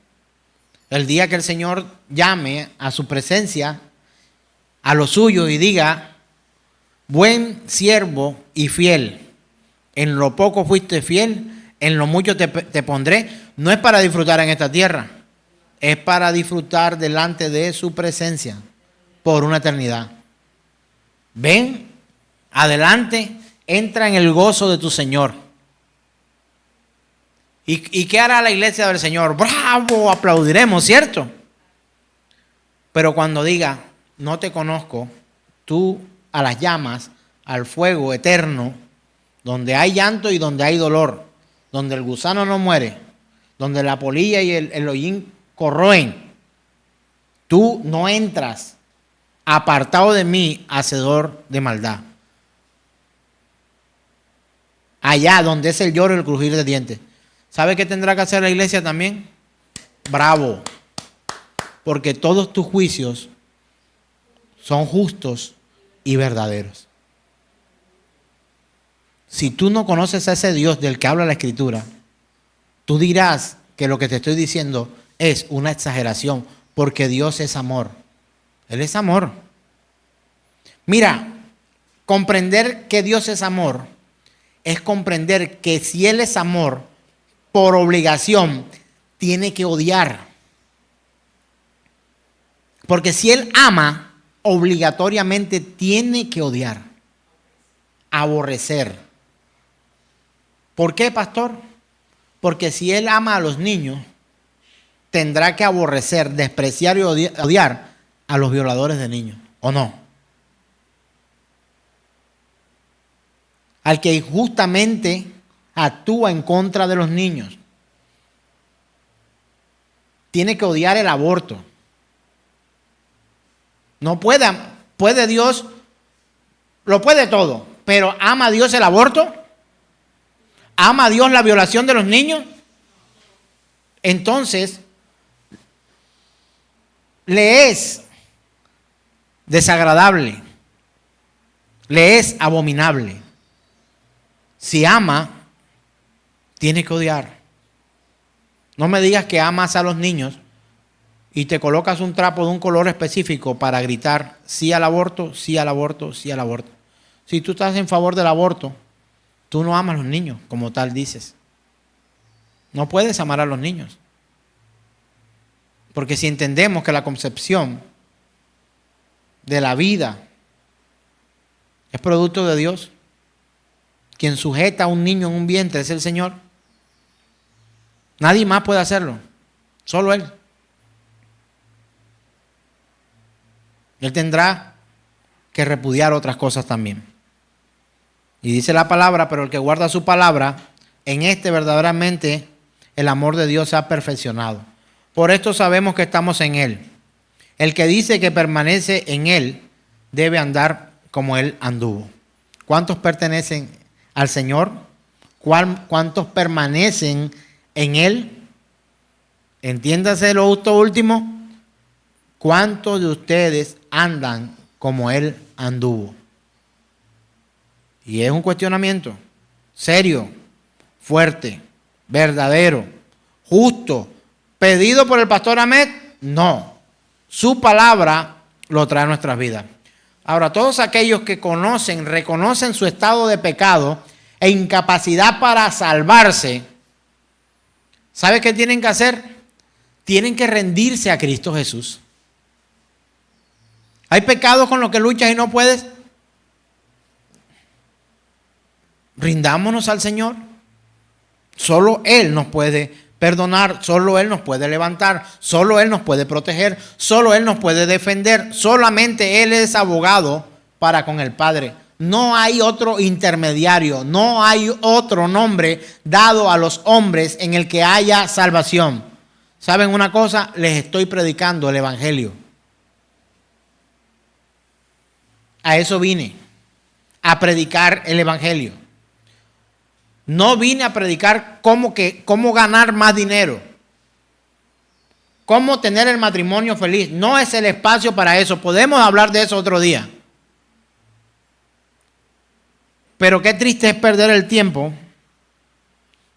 el día que el Señor llame a su presencia, a los suyos y diga, buen siervo y fiel, en lo poco fuiste fiel, en lo mucho te pondré. No es para disfrutar en esta tierra, es para disfrutar delante de su presencia por una eternidad. Ven, adelante, entra en el gozo de tu Señor. ¿Y qué hará la iglesia del Señor? ¡Bravo! Aplaudiremos, ¿cierto? Pero cuando diga, no te conozco, tú a las llamas, al fuego eterno, donde hay llanto y donde hay dolor, donde el gusano no muere, donde la polilla y el hollín corroen, tú no entras, apartado de mí, hacedor de maldad. Allá donde es el lloro y el crujir de dientes. ¿Sabe qué tendrá que hacer la iglesia también? Bravo. Porque todos tus juicios son justos y verdaderos. Si tú no conoces a ese Dios del que habla la Escritura, tú dirás que lo que te estoy diciendo es una exageración, porque Dios es amor. Él es amor. Mira, comprender que Dios es amor es comprender que si Él es amor, por obligación, tiene que odiar. Porque si él ama, obligatoriamente tiene que odiar, aborrecer. ¿Por qué, pastor? Porque si él ama a los niños, tendrá que aborrecer, despreciar y odiar a los violadores de niños, ¿o no? Al que injustamente actúa en contra de los niños. Tiene que odiar el aborto. No puede Dios, lo puede todo, pero ¿ama a Dios el aborto? ¿Ama a Dios la violación de los niños? Entonces, le es desagradable, le es abominable. Si ama, tiene que odiar. No me digas que amas a los niños y te colocas un trapo de un color específico para gritar sí al aborto, sí al aborto, sí al aborto. Si tú estás en favor del aborto, tú no amas a los niños, como tal dices. No puedes amar a los niños. Porque si entendemos que la concepción de la vida es producto de Dios, quien sujeta a un niño en un vientre es el Señor. Nadie más puede hacerlo, solo Él. Él tendrá que repudiar otras cosas también. Y dice la palabra, pero el que guarda su palabra, en este verdaderamente el amor de Dios se ha perfeccionado. Por esto sabemos que estamos en Él. El que dice que permanece en Él debe andar como Él anduvo. ¿Cuántos pertenecen al Señor? ¿Cuántos permanecen en Él? Entiéndase lo último. ¿Cuántos de ustedes andan como Él anduvo? Y es un cuestionamiento serio, fuerte, verdadero, justo, pedido por el pastor Ahmed. No, su palabra lo trae a nuestras vidas. Ahora, todos aquellos que reconocen su estado de pecado e incapacidad para salvarse, ¿sabe qué tienen que hacer? Tienen que rendirse a Cristo Jesús. ¿Hay pecados con los que luchas y no puedes? Rindámonos al Señor. Solo Él nos puede perdonar, solo Él nos puede levantar, solo Él nos puede proteger, solo Él nos puede defender. Solamente Él es abogado para con el Padre. No hay otro intermediario, no hay otro nombre dado a los hombres en el que haya salvación. ¿Saben una cosa? Les estoy predicando el Evangelio. A eso vine, a predicar el Evangelio. No vine a predicar cómo ganar más dinero, cómo tener el matrimonio feliz. No es el espacio para eso. Podemos hablar de eso otro día. Pero qué triste es perder el tiempo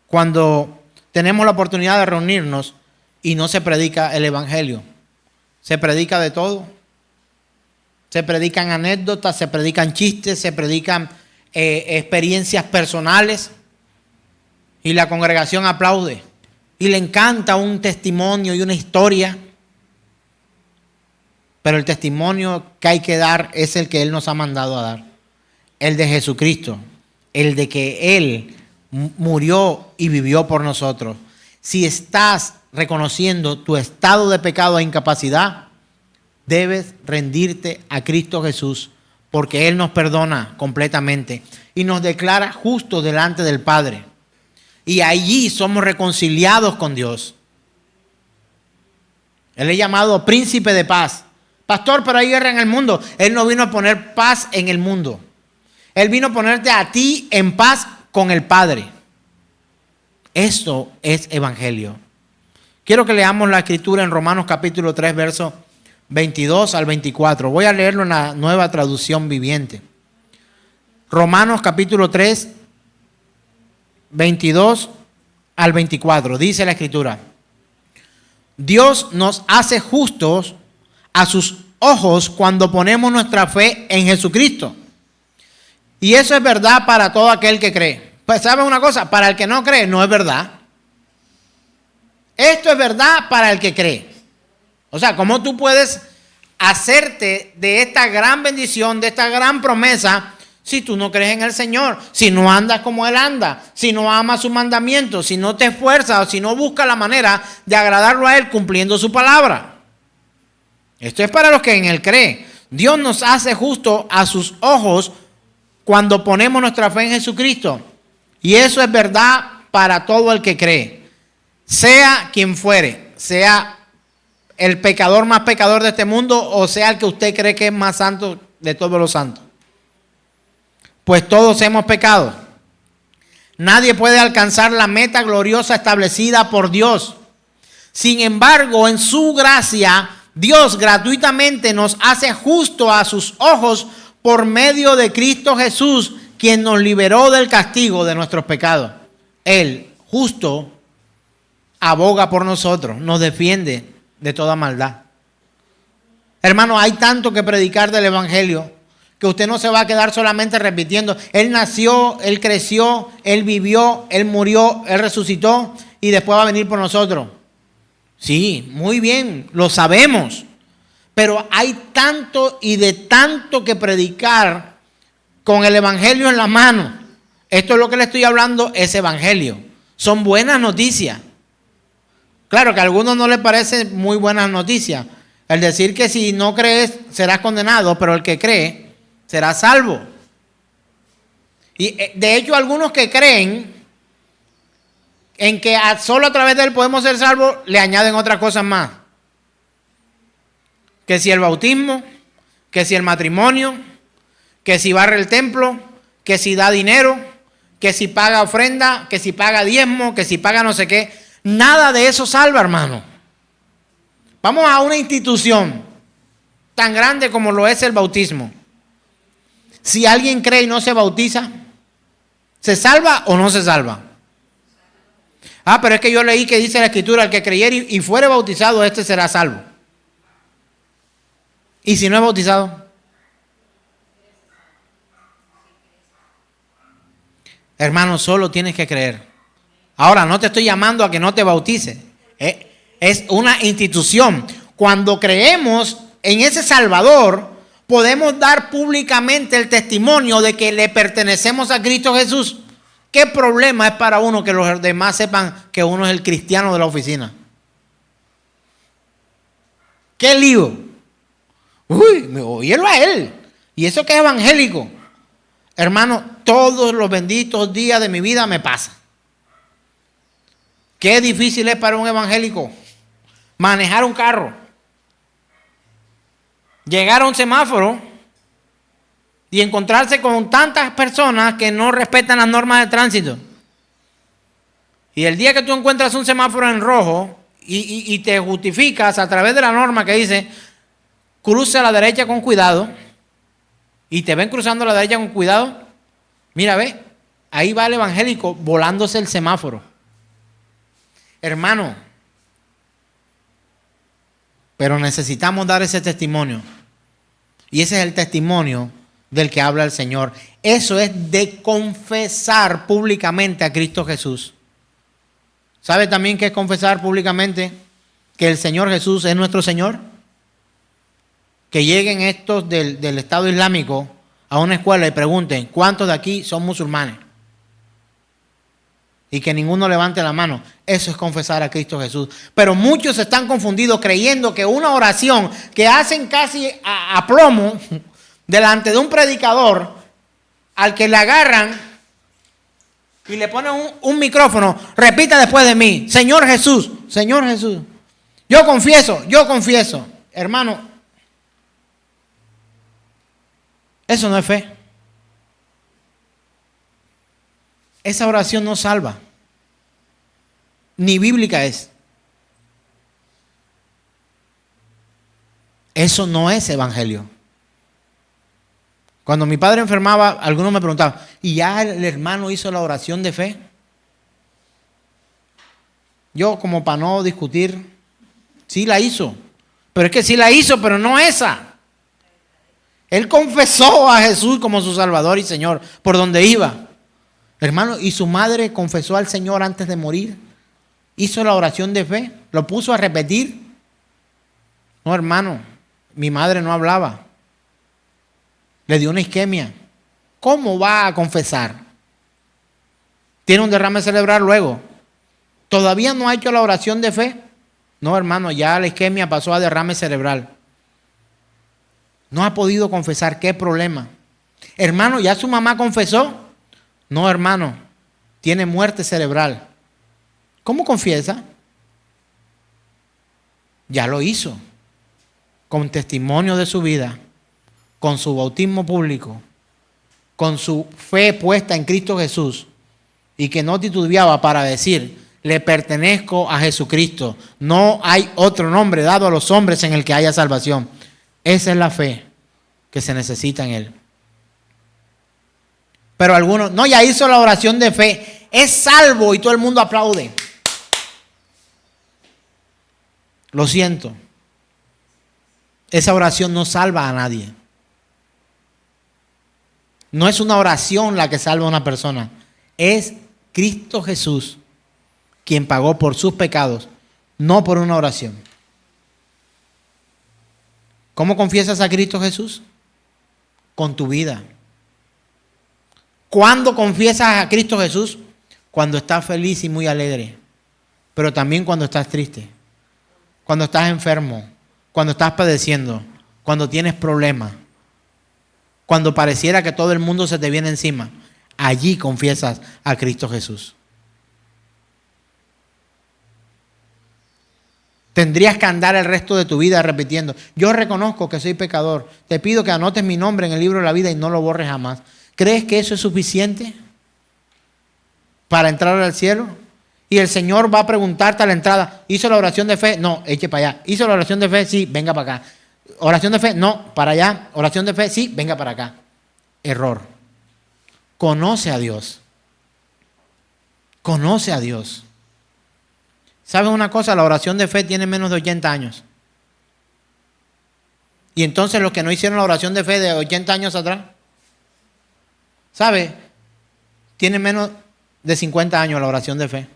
cuando tenemos la oportunidad de reunirnos y no se predica el Evangelio. Se predica de todo. Se predican anécdotas, se predican chistes, se predican experiencias personales. Y la congregación aplaude. Y le encanta un testimonio y una historia. Pero el testimonio que hay que dar es el que Él nos ha mandado a dar. El de Jesucristo. El de que Él murió y vivió por nosotros. Si estás reconociendo tu estado de pecado e incapacidad, debes rendirte a Cristo Jesús, porque Él nos perdona completamente y nos declara justos delante del Padre. Y allí somos reconciliados con Dios. Él es llamado príncipe de paz. Pastor, pero hay guerra en el mundo. Él no vino a poner paz en el mundo. Él vino a ponerte a ti en paz con el Padre. Esto es evangelio. Quiero que leamos la escritura en Romanos capítulo 3, verso 22 al 24. Voy a leerlo en la Nueva Traducción Viviente. Romanos capítulo 3, 22 al 24. Dice la escritura: Dios nos hace justos a sus ojos cuando ponemos nuestra fe en Jesucristo. Y eso es verdad para todo aquel que cree. Pues ¿saben una cosa? Para el que no cree no es verdad. Esto es verdad para el que cree. O sea, ¿cómo tú puedes hacerte de esta gran bendición, de esta gran promesa, si tú no crees en el Señor? Si no andas como Él anda, si no amas sus mandamientos, si no te esfuerzas o si no buscas la manera de agradarlo a Él cumpliendo su palabra. Esto es para los que en Él creen. Dios nos hace justo a sus ojos cuando ponemos nuestra fe en Jesucristo. Y eso es verdad para todo el que cree. Sea quien fuere, sea el pecador más pecador de este mundo o sea el que usted cree que es más santo de todos los santos. Pues todos hemos pecado. Nadie puede alcanzar la meta gloriosa establecida por Dios. Sin embargo, en su gracia, Dios gratuitamente nos hace justo a sus ojos por medio de Cristo Jesús, quien nos liberó del castigo de nuestros pecados. Él, justo, aboga por nosotros, nos defiende de toda maldad. Hermano, hay tanto que predicar del Evangelio que usted no se va a quedar solamente repitiendo. Él nació, Él creció, Él vivió, Él murió, Él resucitó y después va a venir por nosotros. Sí, muy bien, lo sabemos. Pero hay tanto y de tanto que predicar con el Evangelio en la mano. Esto es lo que le estoy hablando, es Evangelio. Son buenas noticias. Claro que a algunos no les parece muy buenas noticias. El decir que si no crees serás condenado, pero el que cree será salvo. Y de hecho algunos que creen en que solo a través de él podemos ser salvos, le añaden otras cosas más. Que si el bautismo, que si el matrimonio, que si barre el templo, que si da dinero, que si paga ofrenda, que si paga diezmo, que si paga no sé qué. Nada de eso salva, hermano. Vamos a una institución tan grande como lo es el bautismo. Si alguien cree y no se bautiza, ¿se salva o no se salva? Ah, pero es que yo leí que dice la Escritura, el que creyere y fuere bautizado, este será salvo. ¿Y si no es bautizado? Hermano, solo tienes que creer. Ahora, no te estoy llamando a que no te bautices. Es una institución. Cuando creemos en ese Salvador, podemos dar públicamente el testimonio de que le pertenecemos a Cristo Jesús. ¿Qué problema es para uno que los demás sepan que uno es el cristiano de la oficina? ¿Qué lío? Uy, óyelo a él. Y eso que es evangélico. Hermano, todos los benditos días de mi vida me pasa. Qué difícil es para un evangélico manejar un carro, llegar a un semáforo y encontrarse con tantas personas que no respetan las normas de tránsito. Y el día que tú encuentras un semáforo en rojo y te justificas a través de la norma que dice cruce a la derecha con cuidado y te ven cruzando a la derecha con cuidado, mira, ve, ahí va el evangélico volándose el semáforo. Hermano, pero necesitamos dar ese testimonio. Y ese es el testimonio del que habla el Señor. Eso es de confesar públicamente a Cristo Jesús. ¿Sabe también qué es confesar públicamente que el Señor Jesús es nuestro Señor? Que lleguen estos del Estado Islámico a una escuela y pregunten, ¿cuántos de aquí son musulmanes? Y que ninguno levante la mano. Eso es confesar a Cristo Jesús. Pero muchos están confundidos creyendo que una oración que hacen casi a plomo delante de un predicador al que le agarran y le ponen un micrófono, repita después de mí, Señor Jesús, Señor Jesús. Yo confieso. Hermano, eso no es fe. Esa oración no salva. Ni bíblica es. Eso no es evangelio. Cuando mi padre enfermaba, algunos me preguntaban, ¿y ya el hermano hizo la oración de fe? Yo, como para no discutir, sí la hizo. Pero es que sí la hizo, pero no esa. Él confesó a Jesús como su Salvador y Señor por donde iba. Hermano, y su madre confesó al Señor antes de morir. hizo la oración de fe, lo puso a repetir. No, hermano, mi madre no hablaba. Le dio una isquemia. ¿Cómo va a confesar? Tiene un derrame cerebral luego. ¿Todavía no ha hecho la oración de fe? No, hermano, ya la isquemia pasó a derrame cerebral. No ha podido confesar. ¿Qué problema? Hermano, ¿ya su mamá confesó? No, hermano, tiene muerte cerebral. ¿Cómo confiesa? Ya lo hizo. Con testimonio de su vida, con su bautismo público, con su fe puesta en Cristo Jesús, y que no titubeaba para decir: le pertenezco a Jesucristo. No hay otro nombre dado a los hombres en el que haya salvación. Esa es la fe que se necesita en él. Pero algunos, no, ya hizo la oración de fe, es salvo, y todo el mundo aplaude. Lo siento. Esa oración no salva a nadie. No es una oración la que salva a una persona. Es Cristo Jesús quien pagó por sus pecados, no por una oración. ¿Cómo confiesas a Cristo Jesús? Con tu vida. ¿Cuándo confiesas a Cristo Jesús? Cuando estás feliz y muy alegre, pero también cuando estás triste, cuando estás enfermo, cuando estás padeciendo, cuando tienes problemas, cuando pareciera que todo el mundo se te viene encima. Allí confiesas a Cristo Jesús. Tendrías que andar el resto de tu vida repitiendo: yo reconozco que soy pecador, te pido que anotes mi nombre en el libro de la vida y no lo borres jamás. ¿Crees que eso es suficiente para entrar al cielo? Y el Señor va a preguntarte a la entrada: ¿hizo la oración de fe? No, eche para allá. ¿Hizo la oración de fe? Sí, venga para acá. ¿Oración de fe? No, para allá. ¿Oración de fe? Sí, venga para acá. Error. Conoce a Dios. Conoce a Dios. ¿Sabes una cosa? La oración de fe tiene menos de 80 años. Y entonces los que no hicieron la oración de fe de 80 años atrás, ¿sabe? Tienen menos de 50 años la oración de fe.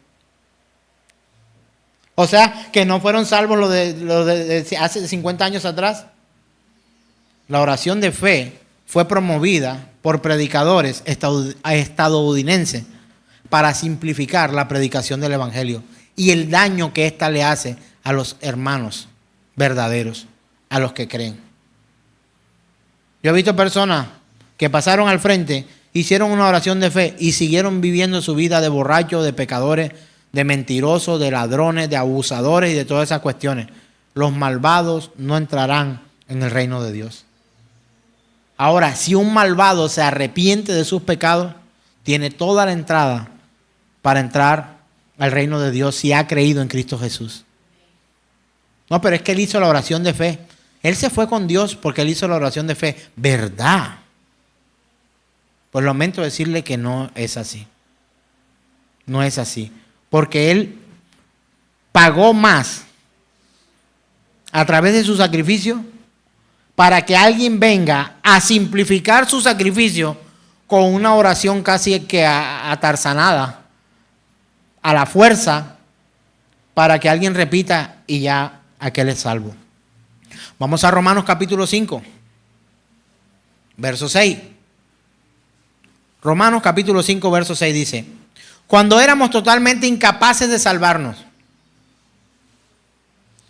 O sea, que no fueron salvos los de hace 50 años atrás. La oración de fe fue promovida por predicadores estadounidenses para simplificar la predicación del Evangelio y el daño que ésta le hace a los hermanos verdaderos, a los que creen. Yo he visto personas que pasaron al frente, hicieron una oración de fe y siguieron viviendo su vida de borrachos, de pecadores, de mentirosos, de ladrones, de abusadores y de todas esas cuestiones. Los malvados no entrarán en el reino de Dios. Ahora, si un malvado se arrepiente de sus pecados, tiene toda la entrada para entrar al reino de Dios si ha creído en Cristo Jesús. No, pero es que él hizo la oración de fe. Él se fue con Dios porque él hizo la oración de fe. ¿Verdad? Pues lamento decirle que no es así. No es así. Porque él pagó más a través de su sacrificio para que alguien venga a simplificar su sacrificio con una oración casi que atarzanada, a la fuerza, para que alguien repita y ya aquel es salvo. Vamos a Romanos capítulo 5, verso 6. Romanos capítulo 5, verso 6 dice: cuando éramos totalmente incapaces de salvarnos,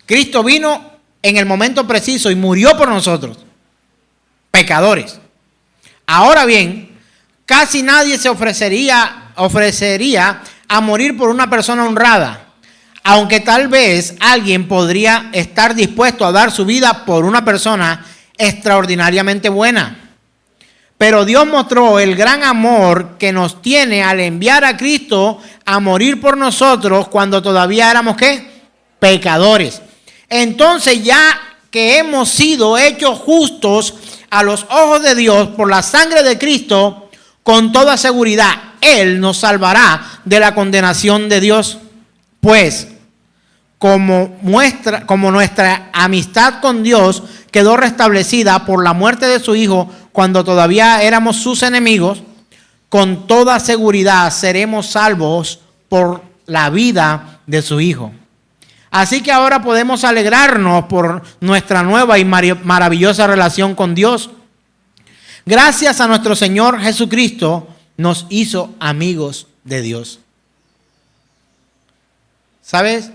Cristo vino en el momento preciso y murió por nosotros, pecadores. Ahora bien, casi nadie se ofrecería a morir por una persona honrada, aunque tal vez alguien podría estar dispuesto a dar su vida por una persona extraordinariamente buena. Pero Dios mostró el gran amor que nos tiene al enviar a Cristo a morir por nosotros cuando todavía éramos, ¿qué? Pecadores. Entonces, ya que hemos sido hechos justos a los ojos de Dios por la sangre de Cristo, con toda seguridad Él nos salvará de la condenación de Dios. Pues, como nuestra amistad con Dios quedó restablecida por la muerte de su Hijo cuando todavía éramos sus enemigos, con toda seguridad seremos salvos por la vida de su Hijo. Así que ahora podemos alegrarnos por nuestra nueva y maravillosa relación con Dios. Gracias a nuestro Señor Jesucristo nos hizo amigos de Dios. ¿Sabes?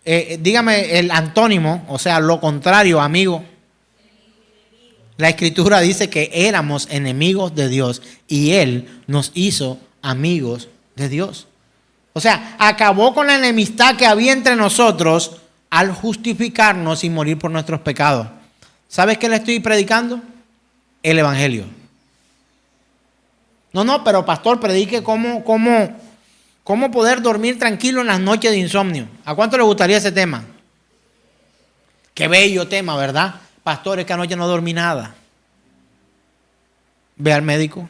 Dígame el antónimo, o sea, lo contrario, amigo. La Escritura dice que éramos enemigos de Dios y Él nos hizo amigos de Dios. O sea, acabó con la enemistad que había entre nosotros al justificarnos y morir por nuestros pecados. ¿Sabes qué le estoy predicando? El Evangelio. No, pero pastor, predique cómo poder dormir tranquilo en las noches de insomnio. ¿A cuánto le gustaría ese tema? Qué bello tema, ¿verdad? Pastor, es que anoche no dormí nada. Ve al médico.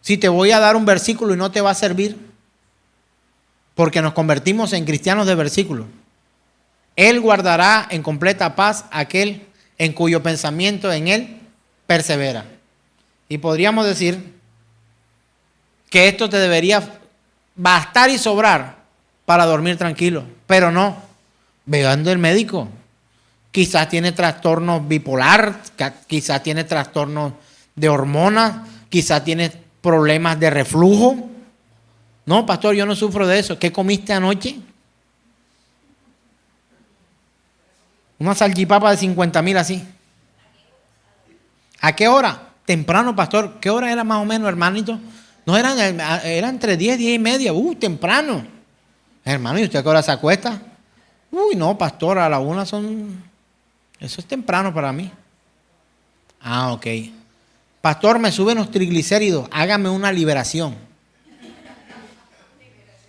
Si te voy a dar un versículo y no te va a servir, porque nos convertimos en cristianos de versículo. Él guardará en completa paz aquel en cuyo pensamiento en Él persevera. Y podríamos decir que esto te debería bastar y sobrar para dormir tranquilo, pero no. Veando el médico, quizás tiene trastornos bipolar, quizás tiene trastornos de hormonas, quizás tiene problemas de reflujo. No, pastor, yo no sufro de eso. ¿Qué comiste anoche? Una salchipapa de 50,000 así. ¿A qué hora? Temprano, pastor. ¿Qué hora era más o menos, hermanito? No, era entre 10 y media. Temprano. Hermano, ¿y usted a qué hora se acuesta? No, pastor, a la 1 son... Eso es temprano para mí. Ah, ok. Pastor, me suben los triglicéridos. Hágame una liberación.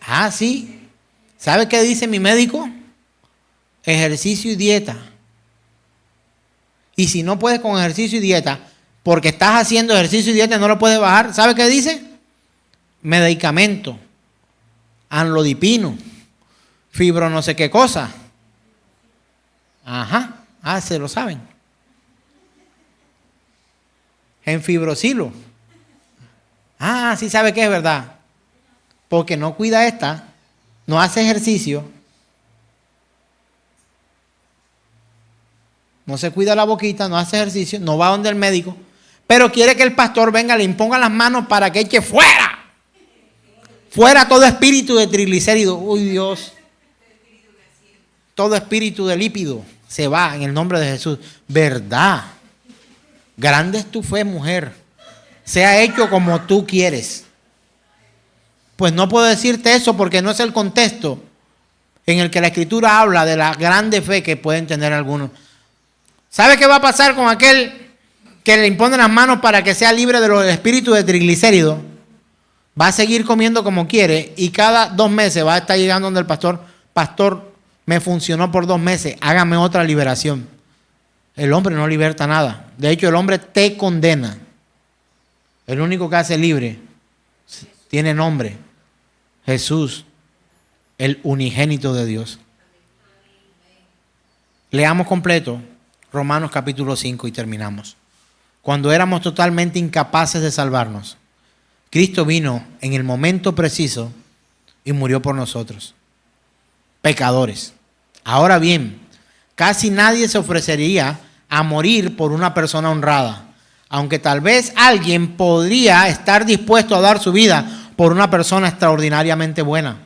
Ah, sí. ¿Sabe qué dice mi médico? Ejercicio y dieta. Y si no puedes con ejercicio y dieta, porque estás haciendo ejercicio y dieta y no lo puedes bajar, ¿sabe qué dice? Medicamento. Anlodipino. Fibro no sé qué cosa. Ajá. Se lo saben. En fibrosilo. Sí sabe que es verdad. Porque no cuida esta, no hace ejercicio, no se cuida la boquita, no hace ejercicio, no va donde el médico, pero quiere que el pastor venga, le imponga las manos para que eche fuera todo espíritu de triglicéridos. Uy, Dios. Todo espíritu de lípido se va en el nombre de Jesús. ¿Verdad? Grande es tu fe, mujer. Sea hecho como tú quieres. Pues no puedo decirte eso porque no es el contexto en el que la Escritura habla de la grande fe que pueden tener algunos. ¿Sabe qué va a pasar con aquel que le impone las manos para que sea libre de los espíritus de triglicéridos? Va a seguir comiendo como quiere y cada 2 meses va a estar llegando donde el pastor. Pastor, me funcionó por 2 meses, hágame otra liberación. El hombre no liberta nada. De hecho, el hombre te condena. El único que hace libre tiene nombre. Jesús, el unigénito de Dios. Leamos completo Romanos capítulo 5 y terminamos. Cuando éramos totalmente incapaces de salvarnos, Cristo vino en el momento preciso y murió por nosotros, pecadores. Ahora bien, casi nadie se ofrecería a morir por una persona honrada, aunque tal vez alguien podría estar dispuesto a dar su vida por una persona extraordinariamente buena.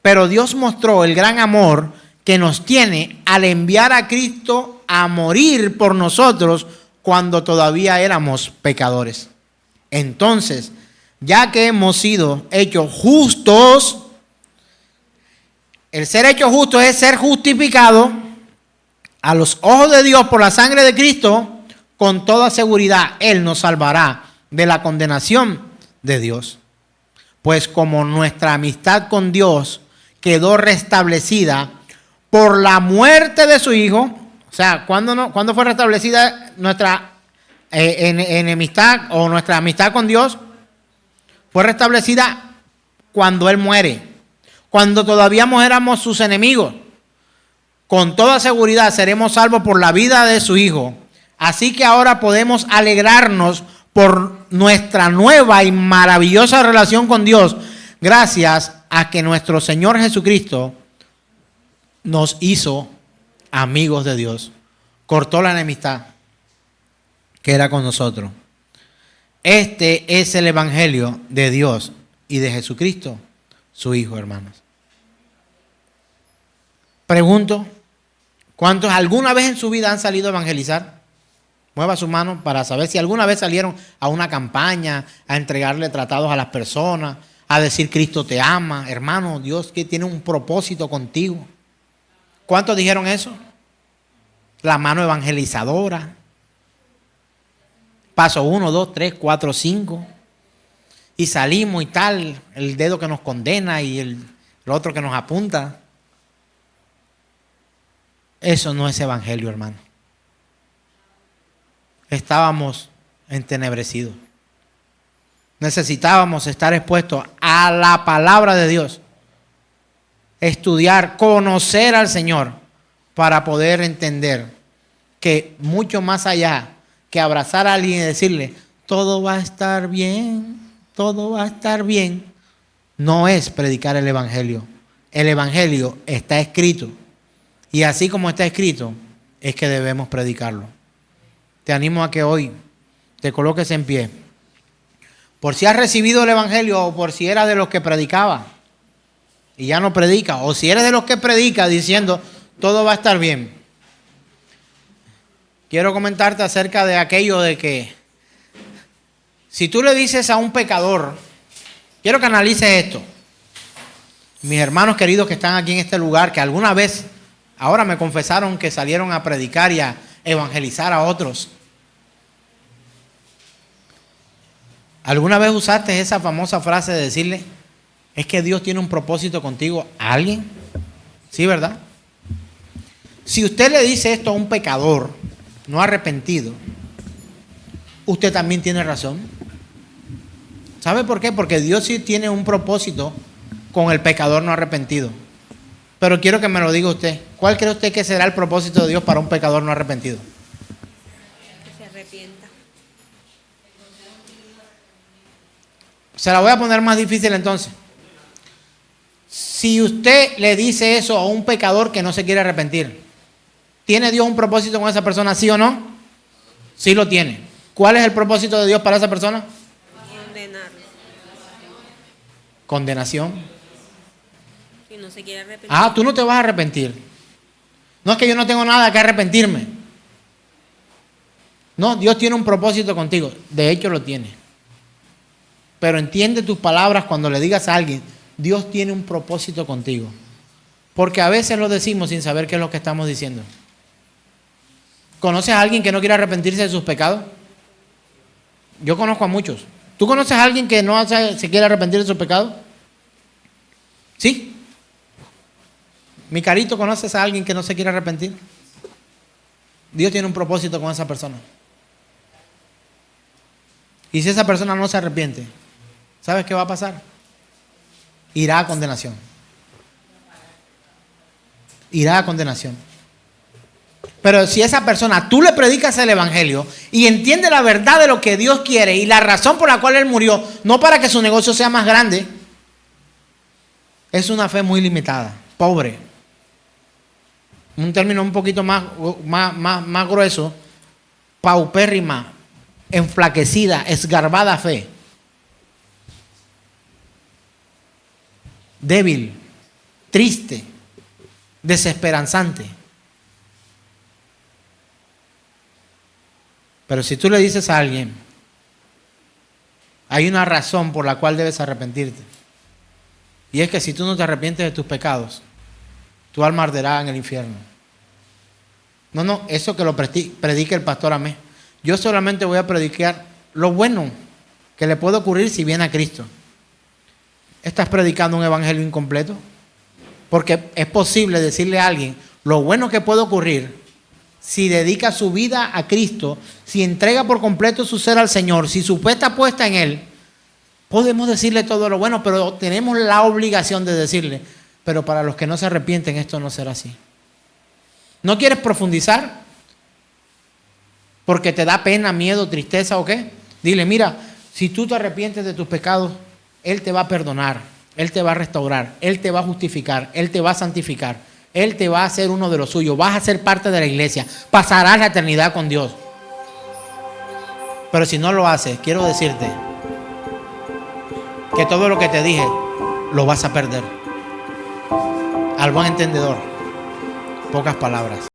Pero Dios mostró el gran amor que nos tiene al enviar a Cristo a morir por nosotros cuando todavía éramos pecadores. Entonces, ya que hemos sido hechos justos, el ser hecho justo es ser justificado a los ojos de Dios por la sangre de Cristo. Con toda seguridad, Él nos salvará de la condenación de Dios. Pues como nuestra amistad con Dios quedó restablecida por la muerte de su Hijo, o sea, ¿cuándo fue restablecida nuestra enemistad o nuestra amistad con Dios? Fue restablecida cuando Él muere, cuando todavía éramos sus enemigos. Con toda seguridad seremos salvos por la vida de su Hijo. Así que ahora podemos alegrarnos por nuestra nueva y maravillosa relación con Dios, gracias a que nuestro Señor Jesucristo nos hizo amigos de Dios. Cortó la enemistad que era con nosotros. Este es el evangelio de Dios y de Jesucristo, su Hijo, hermanos. Pregunto, ¿cuántos alguna vez en su vida han salido a evangelizar? Mueva su mano para saber si alguna vez salieron a una campaña, a entregarle tratados a las personas, a decir Cristo te ama, hermano, Dios que tiene un propósito contigo. ¿Cuántos dijeron eso? La mano evangelizadora. Paso 1, 2, 3, 4, 5. Y salimos y tal, el dedo que nos condena y el otro que nos apunta. Eso no es evangelio, hermano. Estábamos entenebrecidos. Necesitábamos estar expuestos a la palabra de Dios. Estudiar, conocer al Señor para poder entender que mucho más allá que abrazar a alguien y decirle, todo va a estar bien, todo va a estar bien, no es predicar el evangelio. El evangelio está escrito. Y así como está escrito, es que debemos predicarlo. Te animo a que hoy te coloques en pie. Por si has recibido el evangelio o por si eras de los que predicaba y ya no predica, o si eres de los que predica diciendo, todo va a estar bien. Quiero comentarte acerca de aquello de que si tú le dices a un pecador, quiero que analices esto. Mis hermanos queridos que están aquí en este lugar, que alguna vez, ahora me confesaron que salieron a predicar y a evangelizar a otros. ¿Alguna vez usaste esa famosa frase de decirle, es que Dios tiene un propósito contigo a alguien? Sí, ¿verdad? Si usted le dice esto a un pecador no arrepentido, usted también tiene razón. ¿Sabe por qué? Porque Dios sí tiene un propósito con el pecador no arrepentido. Pero quiero que me lo diga usted. ¿Cuál cree usted que será el propósito de Dios para un pecador no arrepentido? Que se arrepienta. Se la voy a poner más difícil entonces. Si usted le dice eso a un pecador que no se quiere arrepentir, ¿tiene Dios un propósito con esa persona, sí o no? Sí lo tiene. ¿Cuál es el propósito de Dios para esa persona? Condenarlo. Condenación. Si no se quiere arrepentir. Ah, tú no te vas a arrepentir. No es que yo no tengo nada que arrepentirme. No, Dios tiene un propósito contigo. De hecho lo tiene. Pero entiende tus palabras cuando le digas a alguien, Dios tiene un propósito contigo. Porque a veces lo decimos sin saber qué es lo que estamos diciendo. ¿Conoces a alguien que no quiere arrepentirse de sus pecados? Yo conozco a muchos. ¿Tú conoces a alguien que no se quiere arrepentir de sus pecados? ¿Sí? Mi carito, ¿conoces a alguien que no se quiere arrepentir? Dios tiene un propósito con esa persona. Y si esa persona no se arrepiente, ¿sabes qué va a pasar? Irá a condenación. Irá a condenación. Pero si esa persona, tú le predicas el evangelio y entiende la verdad de lo que Dios quiere y la razón por la cual Él murió, no para que su negocio sea más grande, es una fe muy limitada, pobre. Un término un poquito más grueso, paupérrima, enflaquecida, esgarbada fe. Débil, triste, desesperanzante. Pero si tú le dices a alguien, hay una razón por la cual debes arrepentirte. Y es que si tú no te arrepientes de tus pecados, tu alma arderá en el infierno. No, eso que lo predique el pastor Amé. Yo solamente voy a predicar lo bueno que le puede ocurrir si viene a Cristo. ¿Estás predicando un evangelio incompleto? Porque es posible decirle a alguien lo bueno que puede ocurrir si dedica su vida a Cristo, si entrega por completo su ser al Señor, si su fe está puesta en Él. Podemos decirle todo lo bueno, pero tenemos la obligación de decirle, pero para los que no se arrepienten esto no será así. ¿No quieres profundizar? ¿Porque te da pena, miedo, tristeza o qué? Dile, mira, si tú te arrepientes de tus pecados, Él te va a perdonar, Él te va a restaurar, Él te va a justificar, Él te va a santificar, Él te va a hacer uno de los suyos, vas a ser parte de la iglesia, pasarás la eternidad con Dios. Pero si no lo haces, quiero decirte que todo lo que te dije lo vas a perder. Al buen entendedor, pocas palabras.